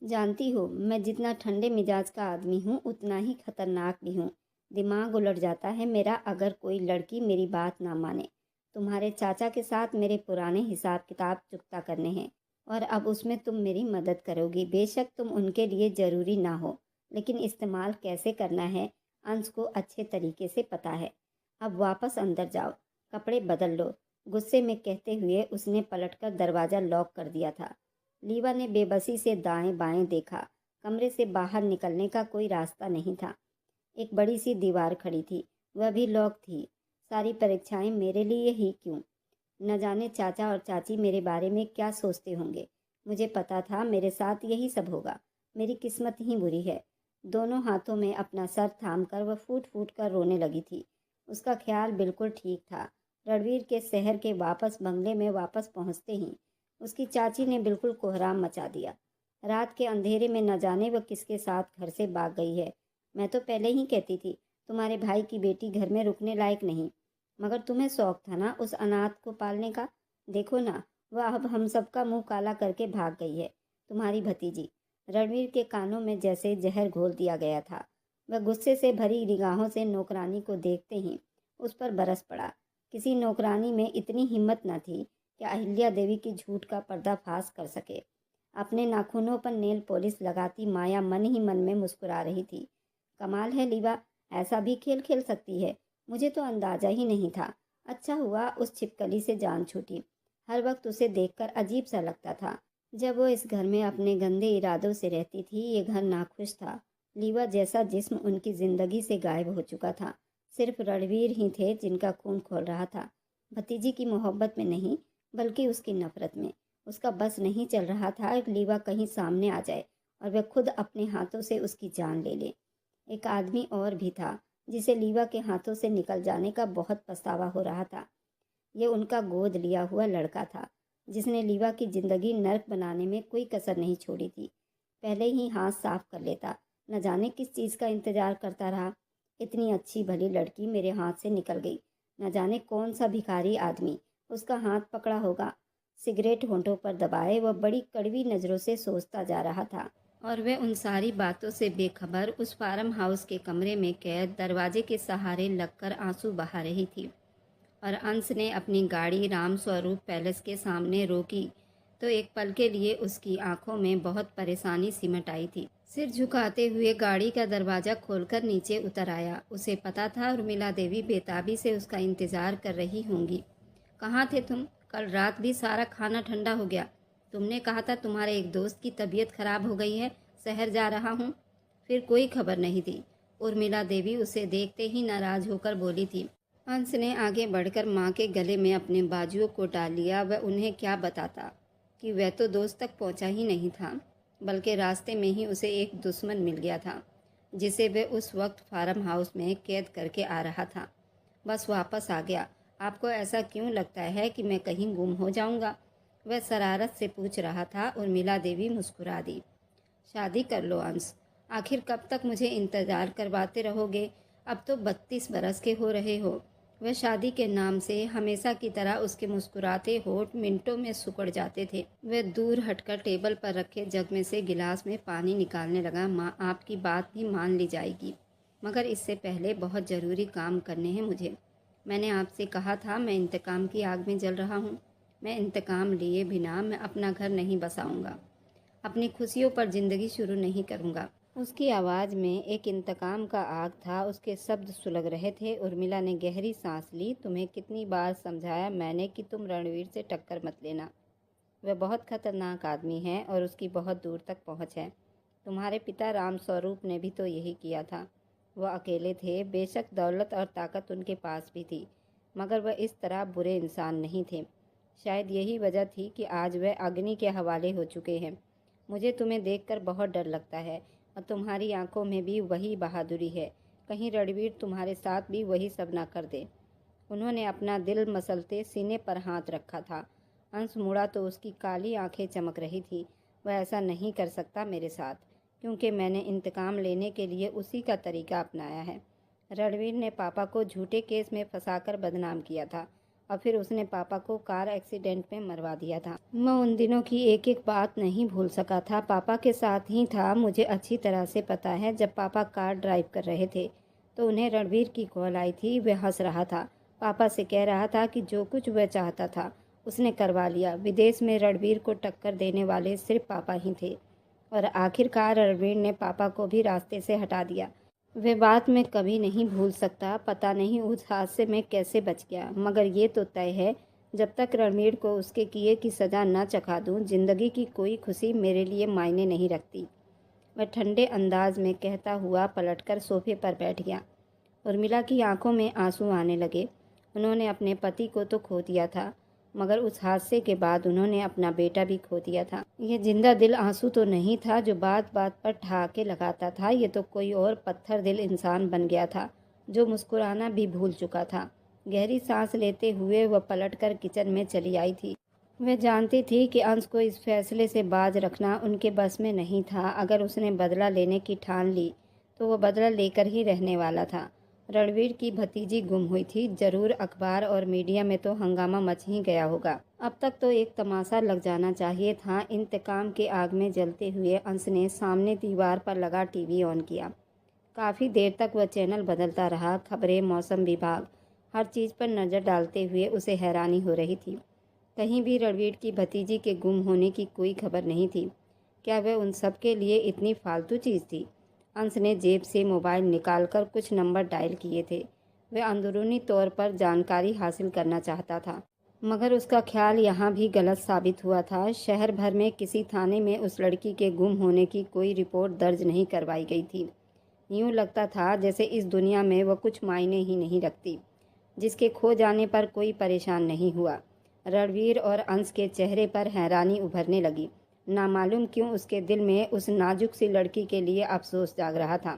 जानती हो, मैं जितना ठंडे मिजाज का आदमी हूँ उतना ही खतरनाक भी हूँ। दिमाग उलट जाता है मेरा अगर कोई लड़की मेरी बात ना माने। तुम्हारे चाचा के साथ मेरे पुराने हिसाब किताब चुकता करने हैं, और अब उसमें तुम मेरी मदद करोगी। बेशक तुम उनके लिए ज़रूरी ना हो, लेकिन इस्तेमाल कैसे करना है अंश को अच्छे तरीके से पता है। अब वापस अंदर जाओ, कपड़े बदल लो। गुस्से में कहते हुए उसने पलटकर दरवाज़ा लॉक कर दिया था। लीवा ने बेबसी से दाएं बाएं देखा। कमरे से बाहर निकलने का कोई रास्ता नहीं था। एक बड़ी सी दीवार खड़ी थी, वह भी लॉक थी। सारी परीक्षाएं मेरे लिए ही क्यों? न जाने चाचा और चाची मेरे बारे में क्या सोचते होंगे। मुझे पता था मेरे साथ यही सब होगा। मेरी किस्मत ही बुरी है। दोनों हाथों में अपना सर थाम कर वह फूट फूट कर रोने लगी थी। उसका ख्याल बिल्कुल ठीक था। रणवीर के शहर के वापस बंगले में वापस पहुंचते ही उसकी चाची ने बिल्कुल कोहराम मचा दिया। रात के अंधेरे में न जाने वह किसके साथ घर से भाग गई है। मैं तो पहले ही कहती थी तुम्हारे भाई की बेटी घर में रुकने लायक नहीं, मगर तुम्हें शौक था ना उस अनाथ को पालने का। देखो ना, वह अब हम सबका मुंह काला करके भाग गई है। तुम्हारी भतीजी। रणवीर के कानों में जैसे जहर घोल दिया गया था। वह गुस्से से भरी निगाहों से नौकरानी को देखते ही उस पर बरस पड़ा। किसी नौकरानी में इतनी हिम्मत न थी कि अहिल्या देवी की झूठ का पर्दाफाश कर सके। अपने नाखूनों पर नेल पॉलिश लगाती माया मन ही मन में मुस्कुरा रही थी। कमाल है लीवा, ऐसा भी खेल खेल सकती है, मुझे तो अंदाजा ही नहीं था। अच्छा हुआ उस छिपकली से जान छूटी। हर वक्त उसे देखकर अजीब सा लगता था। जब वो इस घर में अपने गंदे इरादों से रहती थी, ये घर नाखुश था। लीवा जैसा जिस्म उनकी जिंदगी से गायब हो चुका था। सिर्फ रणवीर ही थे जिनका खून खोल रहा था। भतीजी की मोहब्बत में नहीं, बल्कि उसकी नफरत में। उसका बस नहीं चल रहा था लीवा कहीं सामने आ जाए और वह खुद अपने हाथों से उसकी जान ले ले। एक आदमी और भी था जिसे लीवा के हाथों से निकल जाने का बहुत पछतावा हो रहा था। ये उनका गोद लिया हुआ लड़का था जिसने लीवा की जिंदगी नर्क बनाने में कोई कसर नहीं छोड़ी थी। पहले ही हाथ साफ कर लेता, न जाने किस चीज़ का इंतजार करता रहा। इतनी अच्छी भली लड़की मेरे हाथ से निकल गई। न जाने कौन सा भिखारी आदमी उसका हाथ पकड़ा होगा। सिगरेट होंठों पर दबाए वह बड़ी कड़वी नज़रों से सोचता जा रहा था और वह उन सारी बातों से बेखबर उस फार्म हाउस के कमरे में कैद दरवाजे के सहारे लगकर आंसू बहा रही थी। और अंश ने अपनी गाड़ी राम स्वरूप पैलेस के सामने रोकी तो एक पल के लिए उसकी आंखों में बहुत परेशानी सिमट आई थी। सिर झुकाते हुए गाड़ी का दरवाज़ा खोलकर नीचे उतर आया। उसे पता था उर्मिला देवी बेताबी से उसका इंतज़ार कर रही होंगी। कहाँ थे तुम? कल रात भी सारा खाना ठंडा हो गया। तुमने कहा था तुम्हारे एक दोस्त की तबीयत खराब हो गई है, शहर जा रहा हूँ। फिर कोई खबर नहीं थी। उर्मिला देवी उसे देखते ही नाराज होकर बोली थी। अंश ने आगे बढ़कर माँ के गले में अपने बाजुओं को डाल लिया। वह उन्हें क्या बताता कि वह तो दोस्त तक पहुँचा ही नहीं था, बल्कि रास्ते में ही उसे एक दुश्मन मिल गया था जिसे वह उस वक्त फार्म हाउस में कैद करके आ रहा था। बस वापस आ गया। आपको ऐसा क्यों लगता है कि मैं कहीं गुम हो जाऊंगा? वह शरारत से पूछ रहा था। उर्मिला देवी मुस्कुरा दी। शादी कर लो अंश, आखिर कब तक मुझे इंतज़ार करवाते रहोगे? अब तो 32 बरस के हो रहे हो। वह शादी के नाम से हमेशा की तरह उसके मुस्कुराते होठ मिनटों में सिकुड़ जाते थे। वह दूर हटकर टेबल पर रखे जग में से गिलास में पानी निकालने लगा। माँ, आपकी बात भी मान ली जाएगी, मगर इससे पहले बहुत ज़रूरी काम करने हैं मुझे। मैंने आपसे कहा था मैं इंतकाम की आग में जल रहा हूँ। मैं इंतकाम लिए बिना मैं अपना घर नहीं बसाऊंगा, अपनी खुशियों पर ज़िंदगी शुरू नहीं करूँगा। उसकी आवाज़ में एक इंतकाम का आग था। उसके शब्द सुलग रहे थे। उर्मिला ने गहरी सांस ली। तुम्हें कितनी बार समझाया मैंने कि तुम रणवीर से टक्कर मत लेना। वह बहुत खतरनाक आदमी है और उसकी बहुत दूर तक पहुंच है। तुम्हारे पिता राम स्वरूप ने भी तो यही किया था। वह अकेले थे, बेशक दौलत और ताकत उनके पास भी थी, मगर वह इस तरह बुरे इंसान नहीं थे। शायद यही वजह थी कि आज वह अग्नि के हवाले हो चुके हैं। मुझे तुम्हें देखकर बहुत डर लगता है और तुम्हारी आंखों में भी वही बहादुरी है। कहीं रणवीर तुम्हारे साथ भी वही सब ना कर दे। उन्होंने अपना दिल मसलते सीने पर हाथ रखा था। अंश मुड़ा तो उसकी काली आंखें चमक रही थी। वह ऐसा नहीं कर सकता मेरे साथ, क्योंकि मैंने इंतकाम लेने के लिए उसी का तरीका अपनाया है। रणवीर ने पापा को झूठे केस में फंसाकर बदनाम किया था और फिर उसने पापा को कार एक्सीडेंट में मरवा दिया था। मैं उन दिनों की एक एक बात नहीं भूल सका था। पापा के साथ ही था। मुझे अच्छी तरह से पता है, जब पापा कार ड्राइव कर रहे थे तो उन्हें रणवीर की कॉल आई थी। वह हंस रहा था, पापा से कह रहा था कि जो कुछ वह चाहता था उसने करवा लिया। विदेश में रणवीर को टक्कर देने वाले सिर्फ पापा ही थे और आखिरकार रणवीर ने पापा को भी रास्ते से हटा दिया। वह बात मैं कभी नहीं भूल सकता। पता नहीं उस हादसे में कैसे बच गया, मगर ये तो तय है जब तक रणवीर को उसके किए की सज़ा न चखा दूं, जिंदगी की कोई खुशी मेरे लिए मायने नहीं रखती। वह ठंडे अंदाज में कहता हुआ पलटकर सोफे पर बैठ गया। उर्मिला की आंखों में आंसू आने लगे। उन्होंने अपने पति को तो खो दिया था, मगर उस हादसे के बाद उन्होंने अपना बेटा भी खो दिया था। यह जिंदा दिल आंसू तो नहीं था जो बात बात पर ठहाके लगाता था। ये तो कोई और पत्थर दिल इंसान बन गया था जो मुस्कुराना भी भूल चुका था। गहरी सांस लेते हुए वह पलटकर किचन में चली आई थी। वह जानती थी कि अंश को इस फैसले से बाज रखना उनके बस में नहीं था। अगर उसने बदला लेने की ठान ली तो वह बदला लेकर ही रहने वाला था। रणवीर की भतीजी गुम हुई थी, जरूर अखबार और मीडिया में तो हंगामा मच ही गया होगा। अब तक तो एक तमाशा लग जाना चाहिए था। इंतकाम के आग में जलते हुए अंश ने सामने दीवार पर लगा टीवी ऑन किया। काफ़ी देर तक वह चैनल बदलता रहा। खबरें, मौसम विभाग, हर चीज़ पर नज़र डालते हुए उसे हैरानी हो रही थी। कहीं भी रणवीर की भतीजी के गुम होने की कोई खबर नहीं थी। क्या वह उन सब के लिए इतनी फालतू चीज़ थी? अंश ने जेब से मोबाइल निकालकर कुछ नंबर डायल किए थे। वह अंदरूनी तौर पर जानकारी हासिल करना चाहता था, मगर उसका ख्याल यहाँ भी गलत साबित हुआ था। शहर भर में किसी थाने में उस लड़की के गुम होने की कोई रिपोर्ट दर्ज नहीं करवाई गई थी। यूँ लगता था जैसे इस दुनिया में वह कुछ मायने ही नहीं रखती, जिसके खो जाने पर कोई परेशान नहीं हुआ। रणवीर और अंश के चेहरे पर हैरानी उभरने लगी। नामालूम क्यों उसके दिल में उस नाजुक सी लड़की के लिए अफसोस जाग रहा था।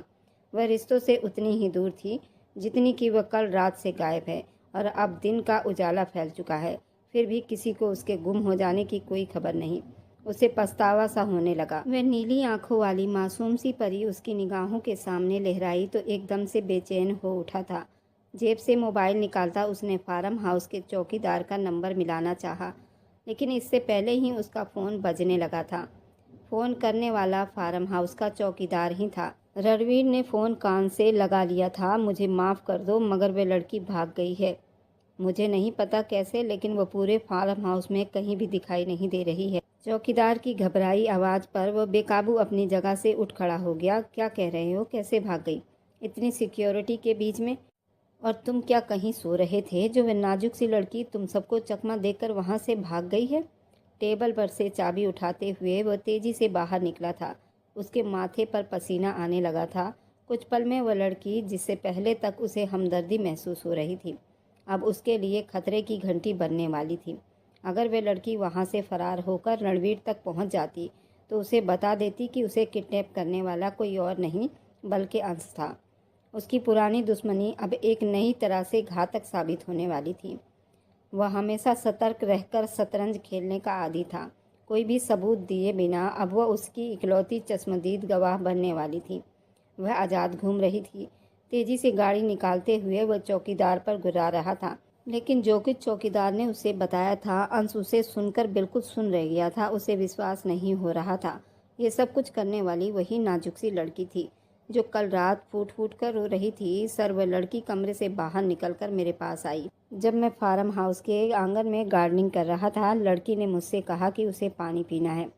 वह रिश्तों से उतनी ही दूर थी जितनी कि वह कल रात से गायब है, और अब दिन का उजाला फैल चुका है, फिर भी किसी को उसके गुम हो जाने की कोई खबर नहीं। उसे पछतावा सा होने लगा। वह नीली आंखों वाली मासूम सी परी उसकी निगाहों के सामने लहराई तो एकदम से बेचैन हो उठा था। जेब से मोबाइल निकालता उसने फार्म हाउस के चौकीदार का नंबर मिलाना चाहा, लेकिन इससे पहले ही उसका फ़ोन बजने लगा था। फ़ोन करने वाला फार्म हाउस का चौकीदार ही था। रणवीर ने फ़ोन कान से लगा लिया था। मुझे माफ़ कर दो, मगर वह लड़की भाग गई है। मुझे नहीं पता कैसे, लेकिन वह पूरे फार्म हाउस में कहीं भी दिखाई नहीं दे रही है। चौकीदार की घबराई आवाज़ पर वह बेकाबू अपनी जगह से उठ खड़ा हो गया। क्या कह रहे हो? कैसे भाग गई इतनी सिक्योरिटी के बीच में? और तुम क्या कहीं सो रहे थे जो वह नाजुक सी लड़की तुम सबको चकमा देकर वहां से भाग गई है? टेबल पर से चाबी उठाते हुए वह तेजी से बाहर निकला था। उसके माथे पर पसीना आने लगा था। कुछ पल में वह लड़की, जिससे पहले तक उसे हमदर्दी महसूस हो रही थी, अब उसके लिए खतरे की घंटी बनने वाली थी। अगर वह लड़की वहां से फरार होकर रणवीर तक पहुंच जाती तो उसे बता देती कि उसे किडनैप करने वाला कोई और नहीं बल्कि अंश था। उसकी पुरानी दुश्मनी अब एक नई तरह से घातक साबित होने वाली थी। वह हमेशा सतर्क रहकर शतरंज खेलने का आदी था। कोई भी सबूत दिए बिना अब वह उसकी इकलौती चश्मदीद गवाह बनने वाली थी। वह आज़ाद घूम रही थी। तेजी से गाड़ी निकालते हुए वह चौकीदार पर गुर्रा रहा था, लेकिन जो कुछ चौकीदार ने उसे बताया था, अंश उसे सुनकर बिल्कुल सुन रह गया था। उसे विश्वास नहीं हो रहा था। ये सब कुछ करने वाली वही नाजुक सी लड़की थी जो कल रात फूट फूट कर रो रही थी। सर, वह लड़की कमरे से बाहर निकलकर मेरे पास आई। जब मैं फार्म हाउस के आंगन में गार्डनिंग कर रहा था, लड़की ने मुझसे कहा कि उसे पानी पीना है।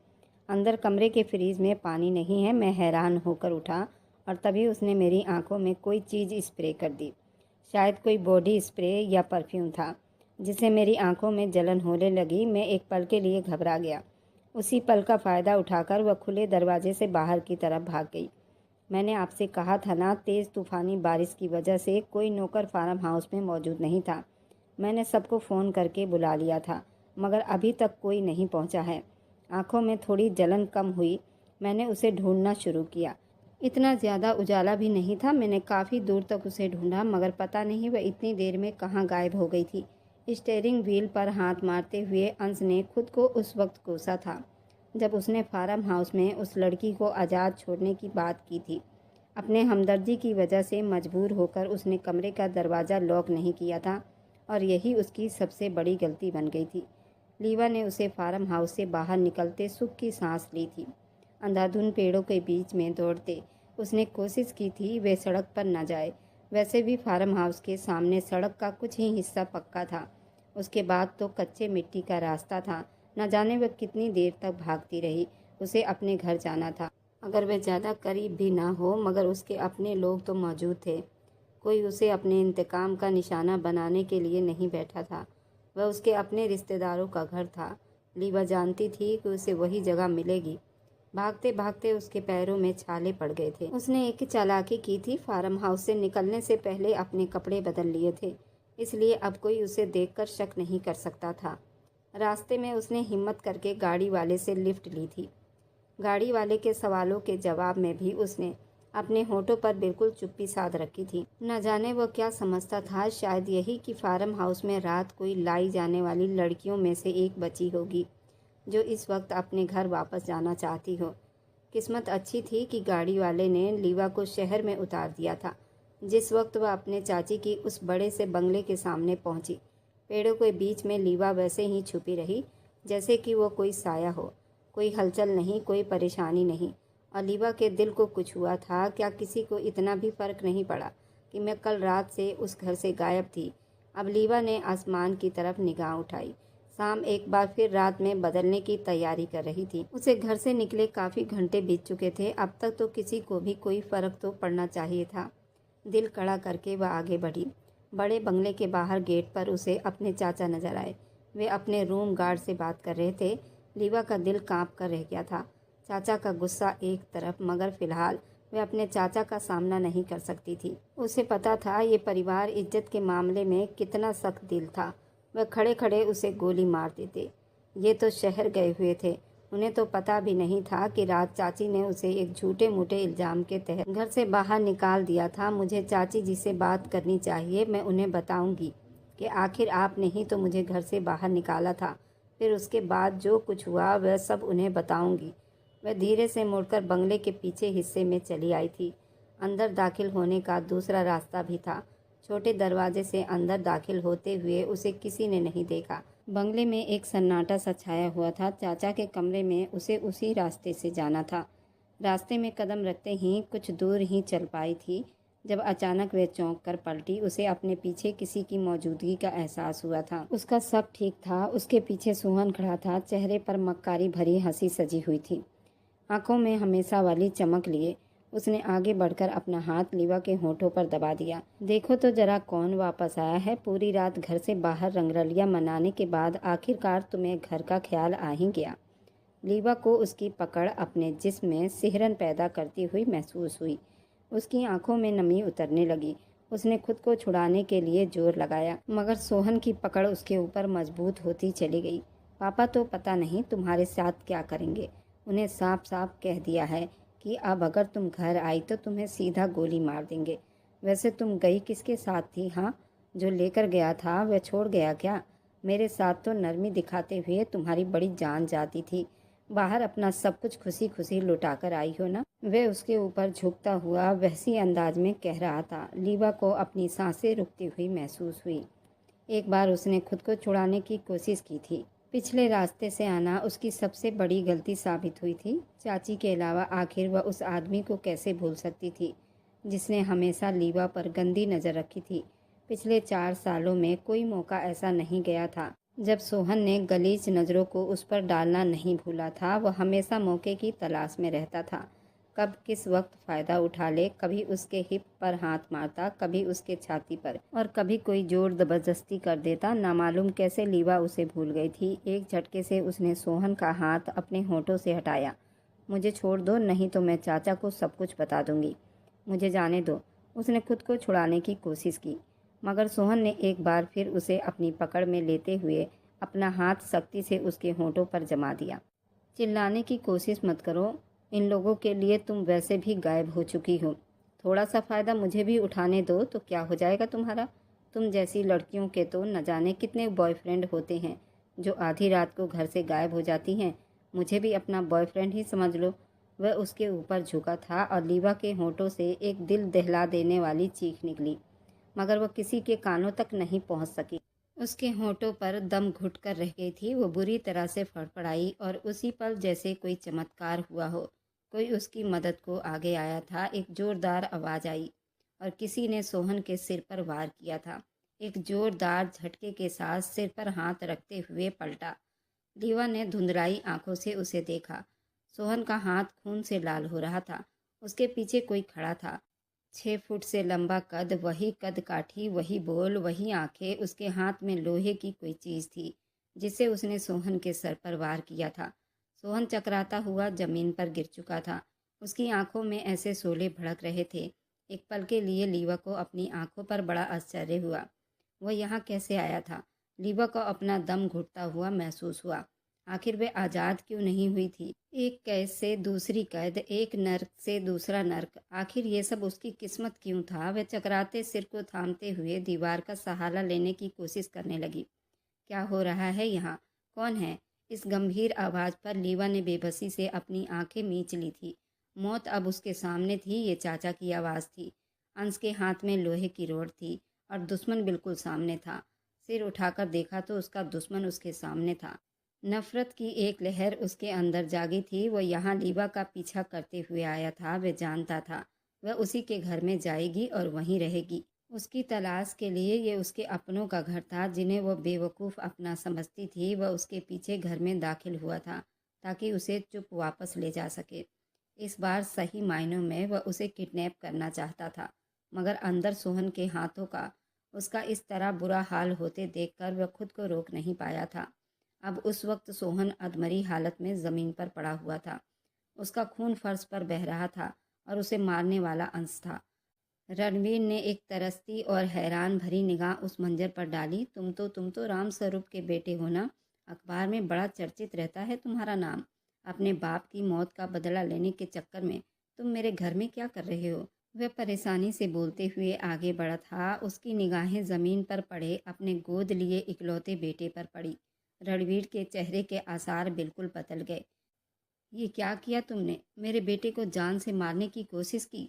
अंदर कमरे के फ्रीज में पानी नहीं है। मैं हैरान होकर उठा और तभी उसने मेरी आंखों में कोई चीज़ स्प्रे कर दी। शायद कोई बॉडी स्प्रे या परफ्यूम था, जिससे मेरी आंखों में जलन होने लगी। मैं एक पल के लिए घबरा गया। उसी पल का फ़ायदा उठाकर वह खुले दरवाजे से बाहर की तरफ भाग गई। मैंने आपसे कहा था ना, तेज़ तूफ़ानी बारिश की वजह से कोई नौकर फार्म हाउस में मौजूद नहीं था। मैंने सबको फ़ोन करके बुला लिया था, मगर अभी तक कोई नहीं पहुंचा है। आंखों में थोड़ी जलन कम हुई। मैंने उसे ढूंढना शुरू किया। इतना ज़्यादा उजाला भी नहीं था। मैंने काफ़ी दूर तक उसे ढूंढा, मगर पता नहीं वह इतनी देर में कहाँ गायब हो गई थी। स्टीयरिंग व्हील पर हाथ मारते हुए अंश ने खुद को उस वक्त कोसा था जब उसने फार्म हाउस में उस लड़की को आज़ाद छोड़ने की बात की थी। अपने हमदर्दी की वजह से मजबूर होकर उसने कमरे का दरवाज़ा लॉक नहीं किया था, और यही उसकी सबसे बड़ी गलती बन गई थी। लीवा ने उसे फार्म हाउस से बाहर निकलते सुख की सांस ली थी। अंधाधुंध पेड़ों के बीच में दौड़ते उसने कोशिश की थी वे सड़क पर न जाए। वैसे भी फार्म हाउस के सामने सड़क का कुछ ही हिस्सा पक्का था, उसके बाद तो कच्चे मिट्टी का रास्ता था। न जाने वह कितनी देर तक भागती रही। उसे अपने घर जाना था, अगर वह ज़्यादा करीब भी ना हो, मगर उसके अपने लोग तो मौजूद थे। कोई उसे अपने इंतकाम का निशाना बनाने के लिए नहीं बैठा था। वह उसके अपने रिश्तेदारों का घर था। लीवा जानती थी कि उसे वही जगह मिलेगी। भागते भागते उसके पैरों में छाले पड़ गए थे। उसने एक चालाकी की थी। फार्म हाउस से निकलने से पहले अपने कपड़े बदल लिए थे, इसलिए अब कोई उसे देखकर शक नहीं कर सकता था। रास्ते में उसने हिम्मत करके गाड़ी वाले से लिफ्ट ली थी। गाड़ी वाले के सवालों के जवाब में भी उसने अपने होठों पर बिल्कुल चुप्पी साध रखी थी। न जाने वह क्या समझता था, शायद यही कि फार्म हाउस में रात कोई लाई जाने वाली लड़कियों में से एक बची होगी जो इस वक्त अपने घर वापस जाना चाहती हो। किस्मत अच्छी थी कि गाड़ी वाले ने लीवा को शहर में उतार दिया था जिस वक्त वह अपने चाची की उस बड़े से बंगले के सामने पहुंची। पेड़ों के बीच में लीवा वैसे ही छुपी रही जैसे कि वो कोई साया हो। कोई हलचल नहीं, कोई परेशानी नहीं। और लीवा के दिल को कुछ हुआ था। क्या किसी को इतना भी फर्क नहीं पड़ा कि मैं कल रात से उस घर से गायब थी? अब लीवा ने आसमान की तरफ निगाह उठाई। शाम एक बार फिर रात में बदलने की तैयारी कर रही थी। उसे घर से निकले काफ़ी घंटे बीत चुके थे। अब तक तो किसी को भी कोई फर्क तो पड़ना चाहिए था। दिल कड़ा करके वह आगे बढ़ी। बड़े बंगले के बाहर गेट पर उसे अपने चाचा नजर आए। वे अपने रूम गार्ड से बात कर रहे थे। लीवा का दिल कांप कर रह गया था। चाचा का गुस्सा एक तरफ, मगर फिलहाल वे अपने चाचा का सामना नहीं कर सकती थी। उसे पता था ये परिवार इज्जत के मामले में कितना सख्त दिल था। वह खड़े खड़े उसे गोली मार देते। ये तो शहर गए हुए थे। उन्हें तो पता भी नहीं था कि रात चाची ने उसे एक झूठे मूठे इल्जाम के तहत घर से बाहर निकाल दिया था। मुझे चाची जी से बात करनी चाहिए। मैं उन्हें बताऊंगी कि आखिर आपने ही तो मुझे घर से बाहर निकाला था। फिर उसके बाद जो कुछ हुआ वह सब उन्हें बताऊंगी। वह धीरे से मुड़कर बंगले के पीछे हिस्से में चली आई थी। अंदर दाखिल होने का दूसरा रास्ता भी था। छोटे दरवाजे से अंदर दाखिल होते हुए उसे किसी ने नहीं देखा। बंगले में एक सन्नाटा सा छाया हुआ था। चाचा के कमरे में उसे उसी रास्ते से जाना था। रास्ते में कदम रखते ही कुछ दूर ही चल पाई थी जब अचानक वह चौंक कर पलटी। उसे अपने पीछे किसी की मौजूदगी का एहसास हुआ था। उसका सब ठीक था। उसके पीछे सोहन खड़ा था। चेहरे पर मक्कारी भरी हंसी सजी हुई थी, आंखों में हमेशा वाली चमक लिए। उसने आगे बढ़कर अपना हाथ लीवा के होठों पर दबा दिया। देखो तो जरा कौन वापस आया है। पूरी रात घर से बाहर रंगरलियां मनाने के बाद आखिरकार तुम्हें घर का ख्याल आ ही गया। लीवा को उसकी पकड़ अपने जिस्म में सिहरन पैदा करती हुई महसूस हुई। उसकी आंखों में नमी उतरने लगी। उसने खुद को छुड़ाने के लिए जोर लगाया, मगर सोहन की पकड़ उसके ऊपर मजबूत होती चली गई। पापा तो पता नहीं तुम्हारे साथ क्या करेंगे। उन्हें साफ साफ कह दिया है कि अब अगर तुम घर आई तो तुम्हें सीधा गोली मार देंगे। वैसे तुम गई किसके साथ थी? हाँ, जो लेकर गया था वह छोड़ गया क्या? मेरे साथ तो नरमी दिखाते हुए तुम्हारी बड़ी जान जाती थी। बाहर अपना सब कुछ खुशी खुशी लुटा कर आई हो ना? वह उसके ऊपर झुकता हुआ वहसी अंदाज में कह रहा था। लीवा को अपनी सांसें रुकती हुई महसूस हुई। एक बार उसने खुद को छुड़ाने की कोशिश की थी। पिछले रास्ते से आना उसकी सबसे बड़ी गलती साबित हुई थी। चाची के अलावा आखिर वह उस आदमी को कैसे भूल सकती थी जिसने हमेशा लीवा पर गंदी नज़र रखी थी। पिछले 4 सालों में कोई मौका ऐसा नहीं गया था जब सोहन ने गलीज नज़रों को उस पर डालना नहीं भूला था। वह हमेशा मौके की तलाश में रहता था। कब किस वक्त फ़ायदा उठा ले। कभी उसके हिप पर हाथ मारता, कभी उसके छाती पर, और कभी कोई जोर ज़बरदस्ती कर देता। नामालूम कैसे लीवा उसे भूल गई थी। एक झटके से उसने सोहन का हाथ अपने होठों से हटाया। मुझे छोड़ दो, नहीं तो मैं चाचा को सब कुछ बता दूंगी। मुझे जाने दो। उसने खुद को छुड़ाने की कोशिश की, मगर सोहन ने एक बार फिर उसे अपनी पकड़ में लेते हुए अपना हाथ सख्ती से उसके होठों पर जमा दिया। चिल्लाने की कोशिश मत करो। इन लोगों के लिए तुम वैसे भी गायब हो चुकी हो। थोड़ा सा फ़ायदा मुझे भी उठाने दो तो क्या हो जाएगा तुम्हारा? तुम जैसी लड़कियों के तो न जाने कितने बॉयफ्रेंड होते हैं जो आधी रात को घर से गायब हो जाती हैं। मुझे भी अपना बॉयफ्रेंड ही समझ लो। वह उसके ऊपर झुका था और लीवा के होठों से एक दिल दहला देने वाली चीख निकली, मगर वह किसी के कानों तक नहीं पहुंच सकी। उसके होठों पर दम घुट कर रह गई थी। वो बुरी तरह से फड़फड़ाई और उसी पल जैसे कोई चमत्कार हुआ हो, कोई उसकी मदद को आगे आया था। एक जोरदार आवाज़ आई और किसी ने सोहन के सिर पर वार किया था। एक जोरदार झटके के साथ सिर पर हाथ रखते हुए पलटा। लीवा ने धुंधलाई आंखों से उसे देखा। सोहन का हाथ खून से लाल हो रहा था। उसके पीछे कोई खड़ा था। 6 फुट से लंबा कद, वही कद काठी, वही बोल, वही आंखें। उसके हाथ में लोहे की कोई चीज़ थी जिसे उसने सोहन के सर पर वार किया था। सोहन चकराता हुआ जमीन पर गिर चुका था। उसकी आंखों में ऐसे शोले भड़क रहे थे। एक पल के लिए लीवा को अपनी आंखों पर बड़ा आश्चर्य हुआ। वह यहाँ कैसे आया था? लीवा को अपना दम घुटता हुआ महसूस हुआ। आखिर वे आज़ाद क्यों नहीं हुई थी? एक कैद से दूसरी कैद, एक नर्क से दूसरा नर्क, आखिर ये सब उसकी किस्मत क्यों था? वह चकराते सिर को थामते हुए दीवार का सहारा लेने की कोशिश करने लगी। क्या हो रहा है यहाँ? कौन है? इस गंभीर आवाज़ पर लीवा ने बेबसी से अपनी आंखें मींच ली थी। मौत अब उसके सामने थी, ये चाचा की आवाज़ थी। अंश के हाथ में लोहे की रोड थी और दुश्मन बिल्कुल सामने था। सिर उठाकर देखा तो उसका दुश्मन उसके सामने था। नफरत की एक लहर उसके अंदर जागी थी। वह यहाँ लीवा का पीछा करते हुए आया था। वह जानता था वह उसी के घर में जाएगी और वहीं रहेगी। उसकी तलाश के लिए ये उसके अपनों का घर था, जिन्हें वह बेवकूफ़ अपना समझती थी। वह उसके पीछे घर में दाखिल हुआ था ताकि उसे चुप वापस ले जा सके। इस बार सही मायनों में वह उसे किडनैप करना चाहता था, मगर अंदर सोहन के हाथों का उसका इस तरह बुरा हाल होते देखकर वह खुद को रोक नहीं पाया था। अब उस वक्त सोहन अधमरी हालत में ज़मीन पर पड़ा हुआ था। उसका खून फर्श पर बह रहा था और उसे मारने वाला अंश था। रणवीर ने एक तरसती और हैरान भरी निगाह उस मंजर पर डाली। तुम तो राम स्वरूप के बेटे हो ना? अखबार में बड़ा चर्चित रहता है तुम्हारा नाम। अपने बाप की मौत का बदला लेने के चक्कर में तुम मेरे घर में क्या कर रहे हो? वह परेशानी से बोलते हुए आगे बढ़ा था। उसकी निगाहें ज़मीन पर पड़े अपने गोद लिए इकलौते बेटे पर पड़ी। रणवीर के चेहरे के आसार बिल्कुल बदल गए। ये क्या किया तुमने? मेरे बेटे को जान से मारने की कोशिश की?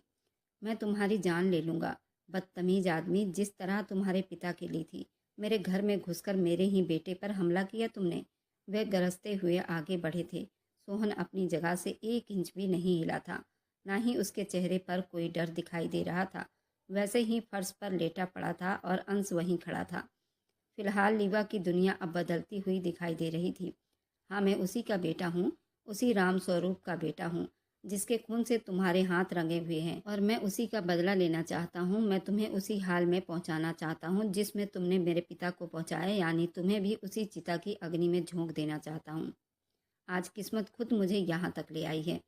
मैं तुम्हारी जान ले लूँगा। बदतमीज आदमी, जिस तरह तुम्हारे पिता की ली थी। मेरे घर में घुसकर मेरे ही बेटे पर हमला किया तुमने। वे गरजते हुए आगे बढ़े थे। सोहन अपनी जगह से एक इंच भी नहीं हिला था। ना ही उसके चेहरे पर कोई डर दिखाई दे रहा था। वैसे ही फर्श पर लेटा पड़ा था और अंश वहीं खड़ा था। फिलहाल लीवा की दुनिया अब बदलती हुई दिखाई दे रही थी। हाँ, मैं उसी का बेटा हूँ, उसी राम स्वरूप का बेटा हूँ, जिसके खून से तुम्हारे हाथ रंगे हुए हैं, और मैं उसी का बदला लेना चाहता हूँ। मैं तुम्हें उसी हाल में पहुँचाना चाहता हूँ जिसमें तुमने मेरे पिता को पहुँचाया, यानी तुम्हें भी उसी चिता की अग्नि में झोंक देना चाहता हूँ। आज किस्मत खुद मुझे यहाँ तक ले आई है।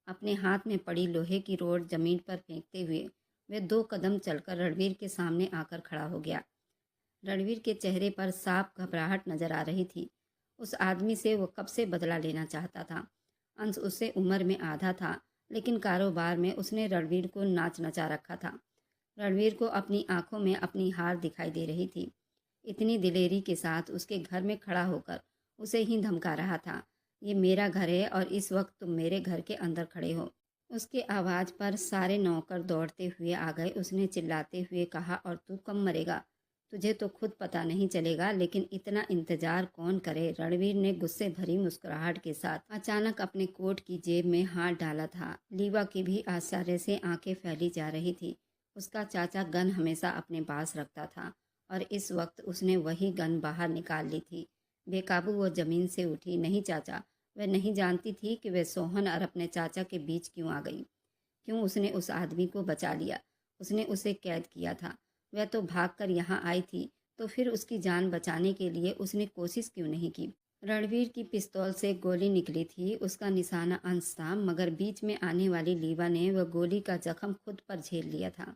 अपने हाथ में पड़ी लोहे की रोड जमीन पर फेंकते हुए वे 2 कदम चलकर रणवीर के सामने आकर खड़ा हो गया। रणवीर के चेहरे पर साफ घबराहट नजर आ रही थी। उस आदमी से वो कब से बदला लेना चाहता था। अंश उससे उम्र में आधा था, लेकिन कारोबार में उसने रणवीर को नाच नचा रखा था। रणवीर को अपनी आंखों में अपनी हार दिखाई दे रही थी। इतनी दिलेरी के साथ उसके घर में खड़ा होकर उसे ही धमका रहा था। ये मेरा घर है और इस वक्त तुम मेरे घर के अंदर खड़े हो। उसके आवाज़ पर सारे नौकर दौड़ते हुए आ गए। उसने चिल्लाते हुए कहा, और तू कब मरेगा? तुझे तो खुद पता नहीं चलेगा, लेकिन इतना इंतजार कौन करे? रणवीर ने गुस्से भरी मुस्कुराहट के साथ अचानक अपने कोट की जेब में हाथ डाला था। लीवा की भी आश्चर्य से आंखें फैली जा रही थी। उसका चाचा गन हमेशा अपने पास रखता था और इस वक्त उसने वही गन बाहर निकाल ली थी। बेकाबू वो जमीन से उठी। नहीं चाचा, वह नहीं जानती थी कि वह सोहन और अपने चाचा के बीच क्यों आ गई। क्यों उसने उस आदमी को बचा लिया? उसने उसे कैद किया था। वह तो भागकर यहाँ आई थी, तो फिर उसकी जान बचाने के लिए उसने कोशिश क्यों नहीं की? रणवीर की पिस्तौल से गोली निकली थी। उसका निशाना अंश था, मगर बीच में आने वाली लीवा ने वह गोली का जख्म खुद पर झेल लिया था।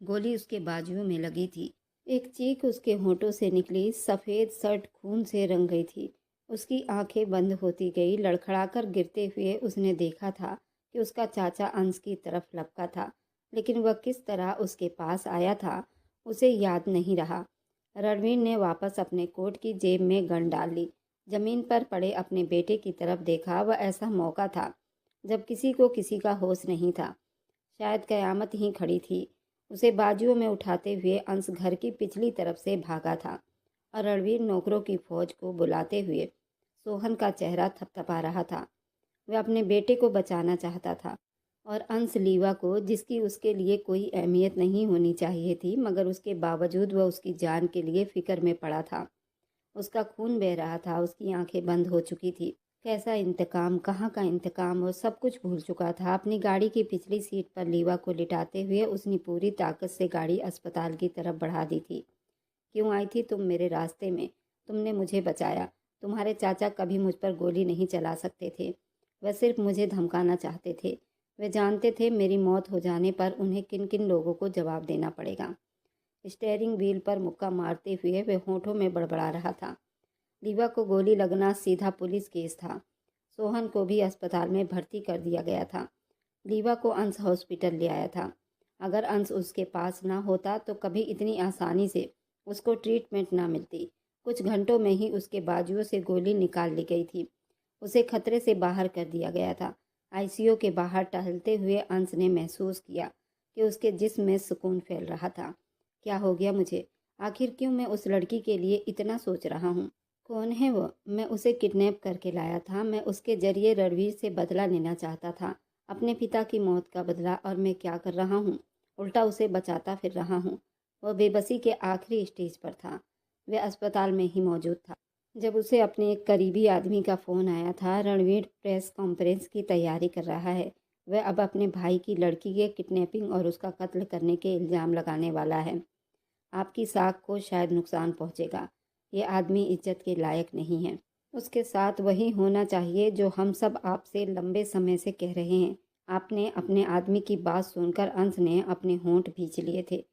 गोली उसके बाजुओं में लगी थी। एक चीख उसके होठों से निकली। सफ़ेद शर्ट खून से रंग गई थी। उसकी आंखें बंद होती गई। लड़खड़ाकर गिरते हुए उसने देखा था कि उसका चाचा अंश की तरफ लपका था, लेकिन वह किस तरह उसके पास आया था उसे याद नहीं रहा। रणवीर ने वापस अपने कोट की जेब में गन डाल ली। जमीन पर पड़े अपने बेटे की तरफ देखा। वह ऐसा मौका था जब किसी को किसी का होश नहीं था। शायद कयामत ही खड़ी थी। उसे बाजुओं में उठाते हुए अंश घर की पिछली तरफ से भागा था और रणवीर नौकरों की फौज को बुलाते हुए सोहन का चेहरा थपथपा रहा था। वह अपने बेटे को बचाना चाहता था और अंश लीवा को, जिसकी उसके लिए कोई अहमियत नहीं होनी चाहिए थी, मगर उसके बावजूद वह उसकी जान के लिए फिक्र में पड़ा था। उसका खून बह रहा था। उसकी आंखें बंद हो चुकी थी। कैसा इंतकाम, कहाँ का इंतकाम, और सब कुछ भूल चुका था। अपनी गाड़ी की पिछली सीट पर लीवा को लिटाते हुए उसने पूरी ताकत से गाड़ी अस्पताल की तरफ बढ़ा दी थी। क्यों आई थी तुम मेरे रास्ते में? तुमने मुझे बचाया। तुम्हारे चाचा कभी मुझ पर गोली नहीं चला सकते थे। वह सिर्फ मुझे धमकाना चाहते थे। वे जानते थे मेरी मौत हो जाने पर उन्हें किन किन लोगों को जवाब देना पड़ेगा। स्टीयरिंग व्हील पर मुक्का मारते हुए वह होठों में बड़बड़ा रहा था। लीवा को गोली लगना सीधा पुलिस केस था। सोहन को भी अस्पताल में भर्ती कर दिया गया था। लीवा को अंश हॉस्पिटल ले आया था। अगर अंश उसके पास ना होता तो कभी इतनी आसानी से उसको ट्रीटमेंट ना मिलती। कुछ घंटों में ही उसके बाजुओं से गोली निकाल ली गई थी। उसे खतरे से बाहर कर दिया गया था। आईसीयू के बाहर टहलते हुए अंश ने महसूस किया कि उसके जिस्म में सुकून फैल रहा था। क्या हो गया मुझे? आखिर क्यों मैं उस लड़की के लिए इतना सोच रहा हूँ? कौन है वो? मैं उसे किडनैप करके लाया था। मैं उसके जरिए रणवीर से बदला लेना चाहता था, अपने पिता की मौत का बदला। और मैं क्या कर रहा हूँ? उल्टा उसे बचाता फिर रहा हूँ। वह बेबसी के आखिरी स्टेज पर था। वह अस्पताल में ही मौजूद था जब उसे अपने एक करीबी आदमी का फ़ोन आया था। रणवीर प्रेस कॉन्फ्रेंस की तैयारी कर रहा है। वह अब अपने भाई की लड़की के किडनैपिंग और उसका कत्ल करने के इल्ज़ाम लगाने वाला है। आपकी साख को शायद नुकसान पहुंचेगा। ये आदमी इज्जत के लायक नहीं है। उसके साथ वही होना चाहिए जो हम सब आपसे लंबे समय से कह रहे हैं। आपने अपने आदमी की बात सुनकर अंश ने अपने होंठ भींच लिए थे।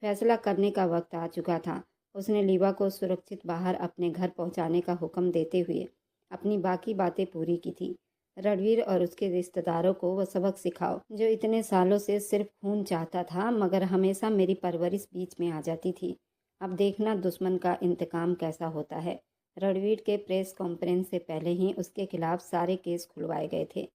फैसला करने का वक्त आ चुका था। उसने लीवा को सुरक्षित बाहर अपने घर पहुंचाने का हुक्म देते हुए अपनी बाकी बातें पूरी की थी। रणवीर और उसके रिश्तेदारों को वह सबक सिखाओ जो इतने सालों से सिर्फ खून चाहता था, मगर हमेशा मेरी परवरिश बीच में आ जाती थी। अब देखना दुश्मन का इंतकाम कैसा होता है। रणवीर के प्रेस कॉन्फ्रेंस से पहले ही उसके खिलाफ सारे केस खुलवाए गए थे।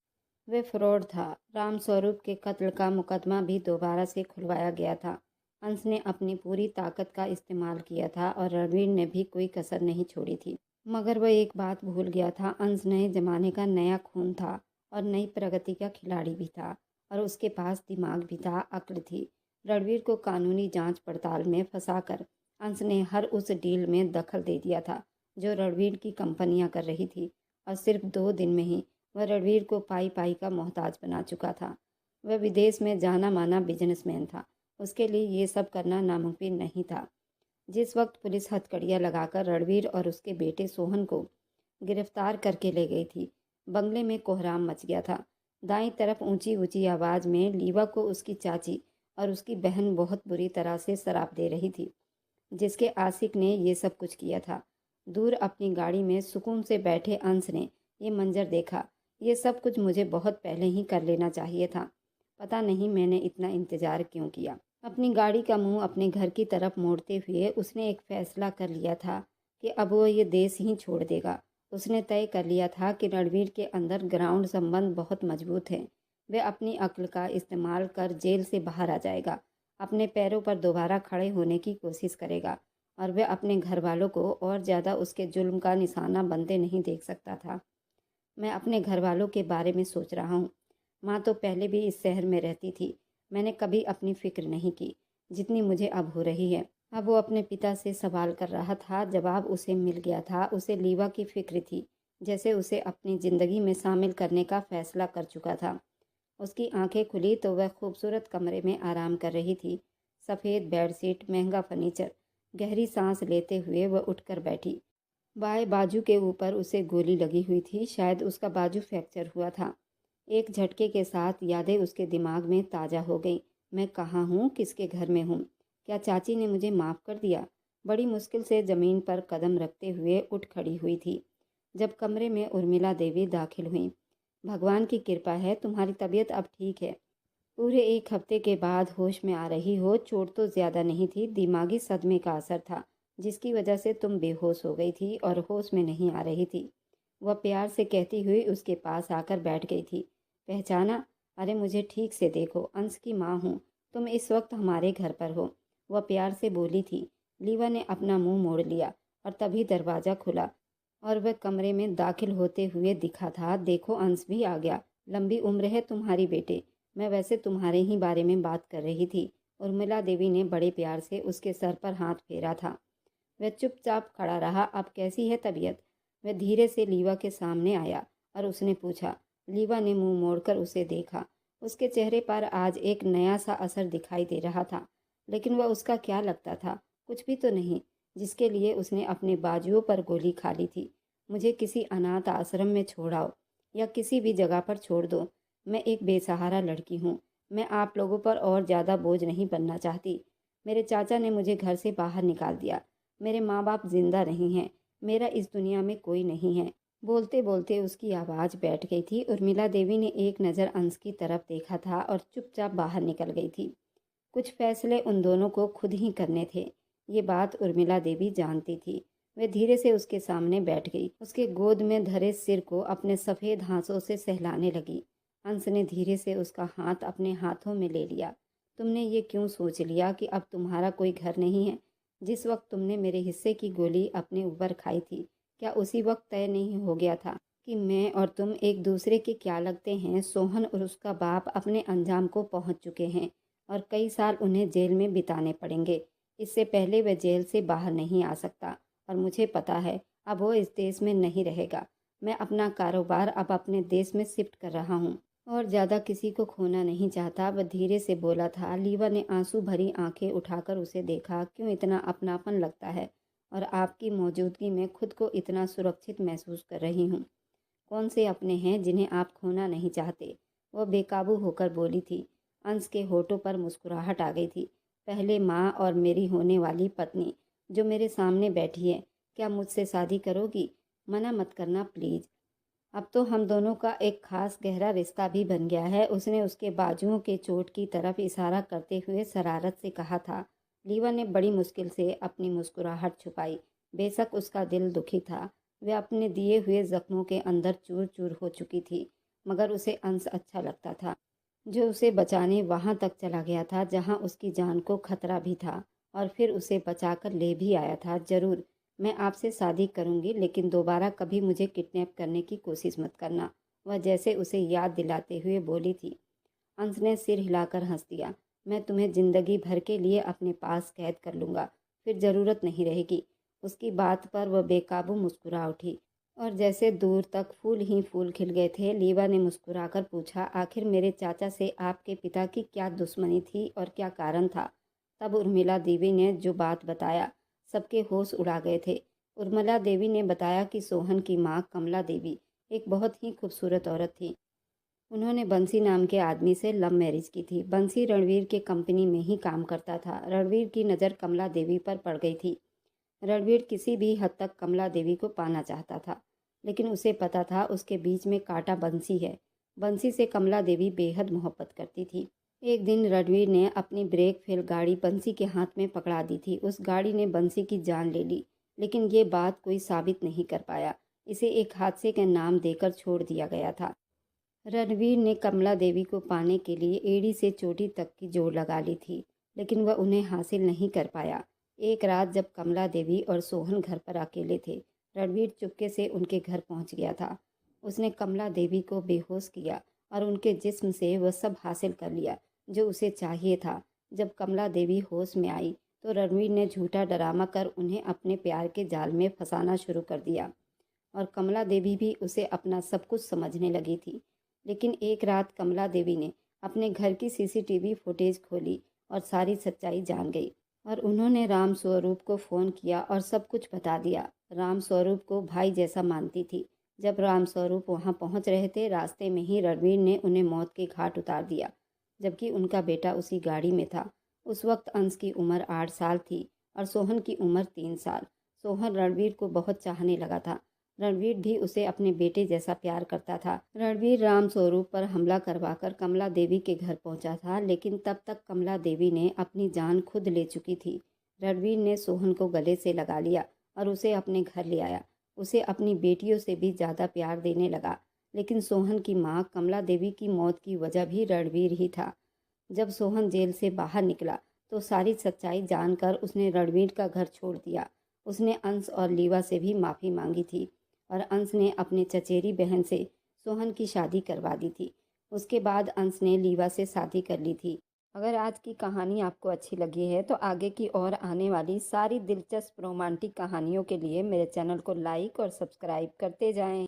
वे फ्रॉड था। रामस्वरूप के कत्ल का मुकदमा भी दोबारा से खुलवाया गया था। अंश ने अपनी पूरी ताकत का इस्तेमाल किया था और रणवीर ने भी कोई कसर नहीं छोड़ी थी। मगर वह एक बात भूल गया था। अंश नए जमाने का नया खून था और नई प्रगति का खिलाड़ी भी था, और उसके पास दिमाग भी था, अक्ल थी। रणवीर को कानूनी जांच पड़ताल में फंसाकर अंश ने हर उस डील में दखल दे दिया था जो रणवीर की कंपनियां कर रही थी, और सिर्फ 2 दिन में ही वह रणवीर को पाई पाई का मोहताज बना चुका था। वह विदेश में जाना माना बिजनेसमैन था। उसके लिए ये सब करना नामुमकिन नहीं था। जिस वक्त पुलिस हथकड़ियाँ लगाकर रणवीर और उसके बेटे सोहन को गिरफ्तार करके ले गई थी, बंगले में कोहराम मच गया था। दाईं तरफ ऊंची ऊंची आवाज़ में लीवा को उसकी चाची और उसकी बहन बहुत बुरी तरह से शराब दे रही थी, जिसके आशिक ने ये सब कुछ किया था। दूर अपनी गाड़ी में सुकून से बैठे अंश ने ये मंजर देखा। ये सब कुछ मुझे बहुत पहले ही कर लेना चाहिए था। पता नहीं मैंने इतना इंतज़ार क्यों किया। अपनी गाड़ी का मुंह अपने घर की तरफ मोड़ते हुए उसने एक फैसला कर लिया था कि अब वो ये देश ही छोड़ देगा। उसने तय कर लिया था कि रणवीर के अंदर ग्राउंड संबंध बहुत मजबूत हैं। वह अपनी अक्ल का इस्तेमाल कर जेल से बाहर आ जाएगा, अपने पैरों पर दोबारा खड़े होने की कोशिश करेगा, और वह अपने घर वालों को और ज़्यादा उसके जुल्म का निशाना बनते नहीं देख सकता था। मैं अपने घर वालों के बारे में सोच रहा हूँ। माँ तो पहले भी इस शहर में रहती थी। मैंने कभी अपनी फिक्र नहीं की जितनी मुझे अब हो रही है। अब वो अपने पिता से सवाल कर रहा था। जवाब उसे मिल गया था। उसे लीवा की फिक्र थी, जैसे उसे अपनी ज़िंदगी में शामिल करने का फैसला कर चुका था। उसकी आंखें खुली तो वह खूबसूरत कमरे में आराम कर रही थी। सफ़ेद बेडशीट, महंगा फर्नीचर। गहरी सांस लेते हुए वह उठकर बैठी। बाएं बाजू के ऊपर उसे गोली लगी हुई थी। शायद उसका बाजू फ्रैक्चर हुआ था। एक झटके के साथ यादें उसके दिमाग में ताज़ा हो गईं। मैं कहाँ हूँ? किसके घर में हूँ? क्या चाची ने मुझे माफ़ कर दिया? बड़ी मुश्किल से ज़मीन पर कदम रखते हुए उठ खड़ी हुई थी जब कमरे में उर्मिला देवी दाखिल हुई। भगवान की कृपा है, तुम्हारी तबीयत अब ठीक है। पूरे 1 हफ्ते के बाद होश में आ रही हो। चोट तो ज़्यादा नहीं थी, दिमागी सदमे का असर था जिसकी वजह से तुम बेहोश हो गई थी और होश में नहीं आ रही थी। वह प्यार से कहती हुई उसके पास आकर बैठ गई थी। पहचाना? अरे मुझे ठीक से देखो, अंश की माँ हूँ। तुम इस वक्त हमारे घर पर हो। वह प्यार से बोली थी। लीवा ने अपना मुंह मोड़ लिया और तभी दरवाज़ा खुला और वह कमरे में दाखिल होते हुए दिखा था। देखो, अंश भी आ गया। लंबी उम्र है तुम्हारी बेटे। मैं वैसे तुम्हारे ही बारे में बात कर रही थी। उर्मिला देवी ने बड़े प्यार से उसके सर पर हाथ फेरा था। वह चुपचाप खड़ा रहा। अब कैसी है तबीयत? वह धीरे से लीवा के सामने आया और उसने पूछा। लीवा ने मुंह मोड़कर उसे देखा। उसके चेहरे पर आज एक नया सा असर दिखाई दे रहा था, लेकिन वह उसका क्या लगता था? कुछ भी तो नहीं, जिसके लिए उसने अपने बाजुओं पर गोली खा ली थी। मुझे किसी अनाथ आश्रम में छोड़ाओ या किसी भी जगह पर छोड़ दो। मैं एक बेसहारा लड़की हूँ। मैं आप लोगों पर और ज़्यादा बोझ नहीं बनना चाहती। मेरे चाचा ने मुझे घर से बाहर निकाल दिया। मेरे माँ बाप जिंदा नहीं हैं। मेरा इस दुनिया में कोई नहीं है। बोलते बोलते उसकी आवाज़ बैठ गई थी। उर्मिला देवी ने एक नज़र अंश की तरफ देखा था और चुपचाप बाहर निकल गई थी। कुछ फैसले उन दोनों को खुद ही करने थे, ये बात उर्मिला देवी जानती थी। वह धीरे से उसके सामने बैठ गई, उसके गोद में धरे सिर को अपने सफ़ेद हाथों से सहलाने लगी। अंश ने धीरे से उसका हाथ अपने हाथों में ले लिया। तुमने ये क्यों सोच लिया कि अब तुम्हारा कोई घर नहीं है? जिस वक्त तुमने मेरे हिस्से की गोली अपने ऊपर खाई थी, क्या उसी वक्त तय नहीं हो गया था कि मैं और तुम एक दूसरे के क्या लगते हैं? सोहन और उसका बाप अपने अंजाम को पहुंच चुके हैं और कई साल उन्हें जेल में बिताने पड़ेंगे। इससे पहले वह जेल से बाहर नहीं आ सकता और मुझे पता है अब वो इस देश में नहीं रहेगा। मैं अपना कारोबार अब अपने देश में शिफ्ट कर रहा हूँ और ज़्यादा किसी को खोना नहीं चाहता, वह धीरे से बोला था। लीवा ने आंसू भरी आंखें उठाकर उसे देखा। क्यों इतना अपनापन लगता है और आपकी मौजूदगी में खुद को इतना सुरक्षित महसूस कर रही हूँ। कौन से अपने हैं जिन्हें आप खोना नहीं चाहते? वह बेकाबू होकर बोली थी। अंश के होठों पर मुस्कुराहट आ गई थी। पहले माँ और मेरी होने वाली पत्नी जो मेरे सामने बैठी है, क्या मुझसे शादी करोगी? मना मत करना प्लीज़। अब तो हम दोनों का एक खास गहरा रिश्ता भी बन गया है, उसने उसके बाजुओं के चोट की तरफ इशारा करते हुए शरारत से कहा था। लीवा ने बड़ी मुश्किल से अपनी मुस्कुराहट छुपाई। बेशक उसका दिल दुखी था, वह अपने दिए हुए जख्मों के अंदर चूर चूर हो चुकी थी, मगर उसे अंश अच्छा लगता था जो उसे बचाने वहां तक चला गया था जहां उसकी जान को खतरा भी था और फिर उसे बचाकर ले भी आया था। जरूर मैं आपसे शादी करूंगी, लेकिन दोबारा कभी मुझे किडनैप करने की कोशिश मत करना, वह जैसे उसे याद दिलाते हुए बोली थी। अंश ने सिर हिलाकर हंस दिया। मैं तुम्हें जिंदगी भर के लिए अपने पास कैद कर लूँगा, फिर ज़रूरत नहीं रहेगी। उसकी बात पर वह बेकाबू मुस्कुरा उठी और जैसे दूर तक फूल ही फूल खिल गए थे। लीवा ने मुस्कुराकर पूछा, आखिर मेरे चाचा से आपके पिता की क्या दुश्मनी थी और क्या कारण था? तब उर्मिला देवी ने जो बात बताया, सबके होश उड़ा गए थे। उर्मिला देवी ने बताया कि सोहन की माँ कमला देवी एक बहुत ही खूबसूरत औरत थी। उन्होंने बंसी नाम के आदमी से लव मैरिज की थी। बंसी रणवीर के कंपनी में ही काम करता था। रणवीर की नज़र कमला देवी पर पड़ गई थी। रणवीर किसी भी हद तक कमला देवी को पाना चाहता था, लेकिन उसे पता था उसके बीच में कांटा बंसी है। बंसी से कमला देवी बेहद मोहब्बत करती थी। एक दिन रणवीर ने अपनी ब्रेक फेल गाड़ी बंसी के हाथ में पकड़ा दी थी। उस गाड़ी ने बंसी की जान ले ली, लेकिन ये बात कोई साबित नहीं कर पाया। इसे एक हादसे के नाम देकर छोड़ दिया गया था। रणवीर ने कमला देवी को पाने के लिए एड़ी से चोटी तक की जोड़ लगा ली थी, लेकिन वह उन्हें हासिल नहीं कर पाया। एक रात जब कमला देवी और सोहन घर पर अकेले थे, रणवीर चुपके से उनके घर पहुंच गया था। उसने कमला देवी को बेहोश किया और उनके जिस्म से वह सब हासिल कर लिया जो उसे चाहिए था। जब कमला देवी होश में आई तो रणवीर ने झूठा डरामा कर उन्हें अपने प्यार के जाल में फंसाना शुरू कर दिया और कमला देवी भी उसे अपना सब कुछ समझने लगी थी। लेकिन एक रात कमला देवी ने अपने घर की सीसीटीवी फुटेज खोली और सारी सच्चाई जान गई और उन्होंने राम स्वरूप को फ़ोन किया और सब कुछ बता दिया। राम स्वरूप को भाई जैसा मानती थी। जब राम स्वरूप वहां पहुंच रहे थे, रास्ते में ही रणवीर ने उन्हें मौत के घाट उतार दिया, जबकि उनका बेटा उसी गाड़ी में था। उस वक्त अंश की उम्र 8 साल थी और सोहन की उम्र 3 साल। सोहन रणवीर को बहुत चाहने लगा था। रणवीर भी उसे अपने बेटे जैसा प्यार करता था। रणवीर राम स्वरूप पर हमला करवाकर कमला देवी के घर पहुंचा था, लेकिन तब तक कमला देवी ने अपनी जान खुद ले चुकी थी। रणवीर ने सोहन को गले से लगा लिया और उसे अपने घर ले आया। उसे अपनी बेटियों से भी ज़्यादा प्यार देने लगा। लेकिन सोहन की माँ कमला देवी की मौत की वजह भी रणवीर ही था। जब सोहन जेल से बाहर निकला तो सारी सच्चाई जानकर उसने रणवीर का घर छोड़ दिया। उसने अंश और लीवा से भी माफ़ी मांगी थी और अंश ने अपने चचेरी बहन से सोहन की शादी करवा दी थी। उसके बाद अंश ने लीवा से शादी कर ली थी। अगर आज की कहानी आपको अच्छी लगी है तो आगे की और आने वाली सारी दिलचस्प रोमांटिक कहानियों के लिए मेरे चैनल को लाइक और सब्सक्राइब करते जाएं।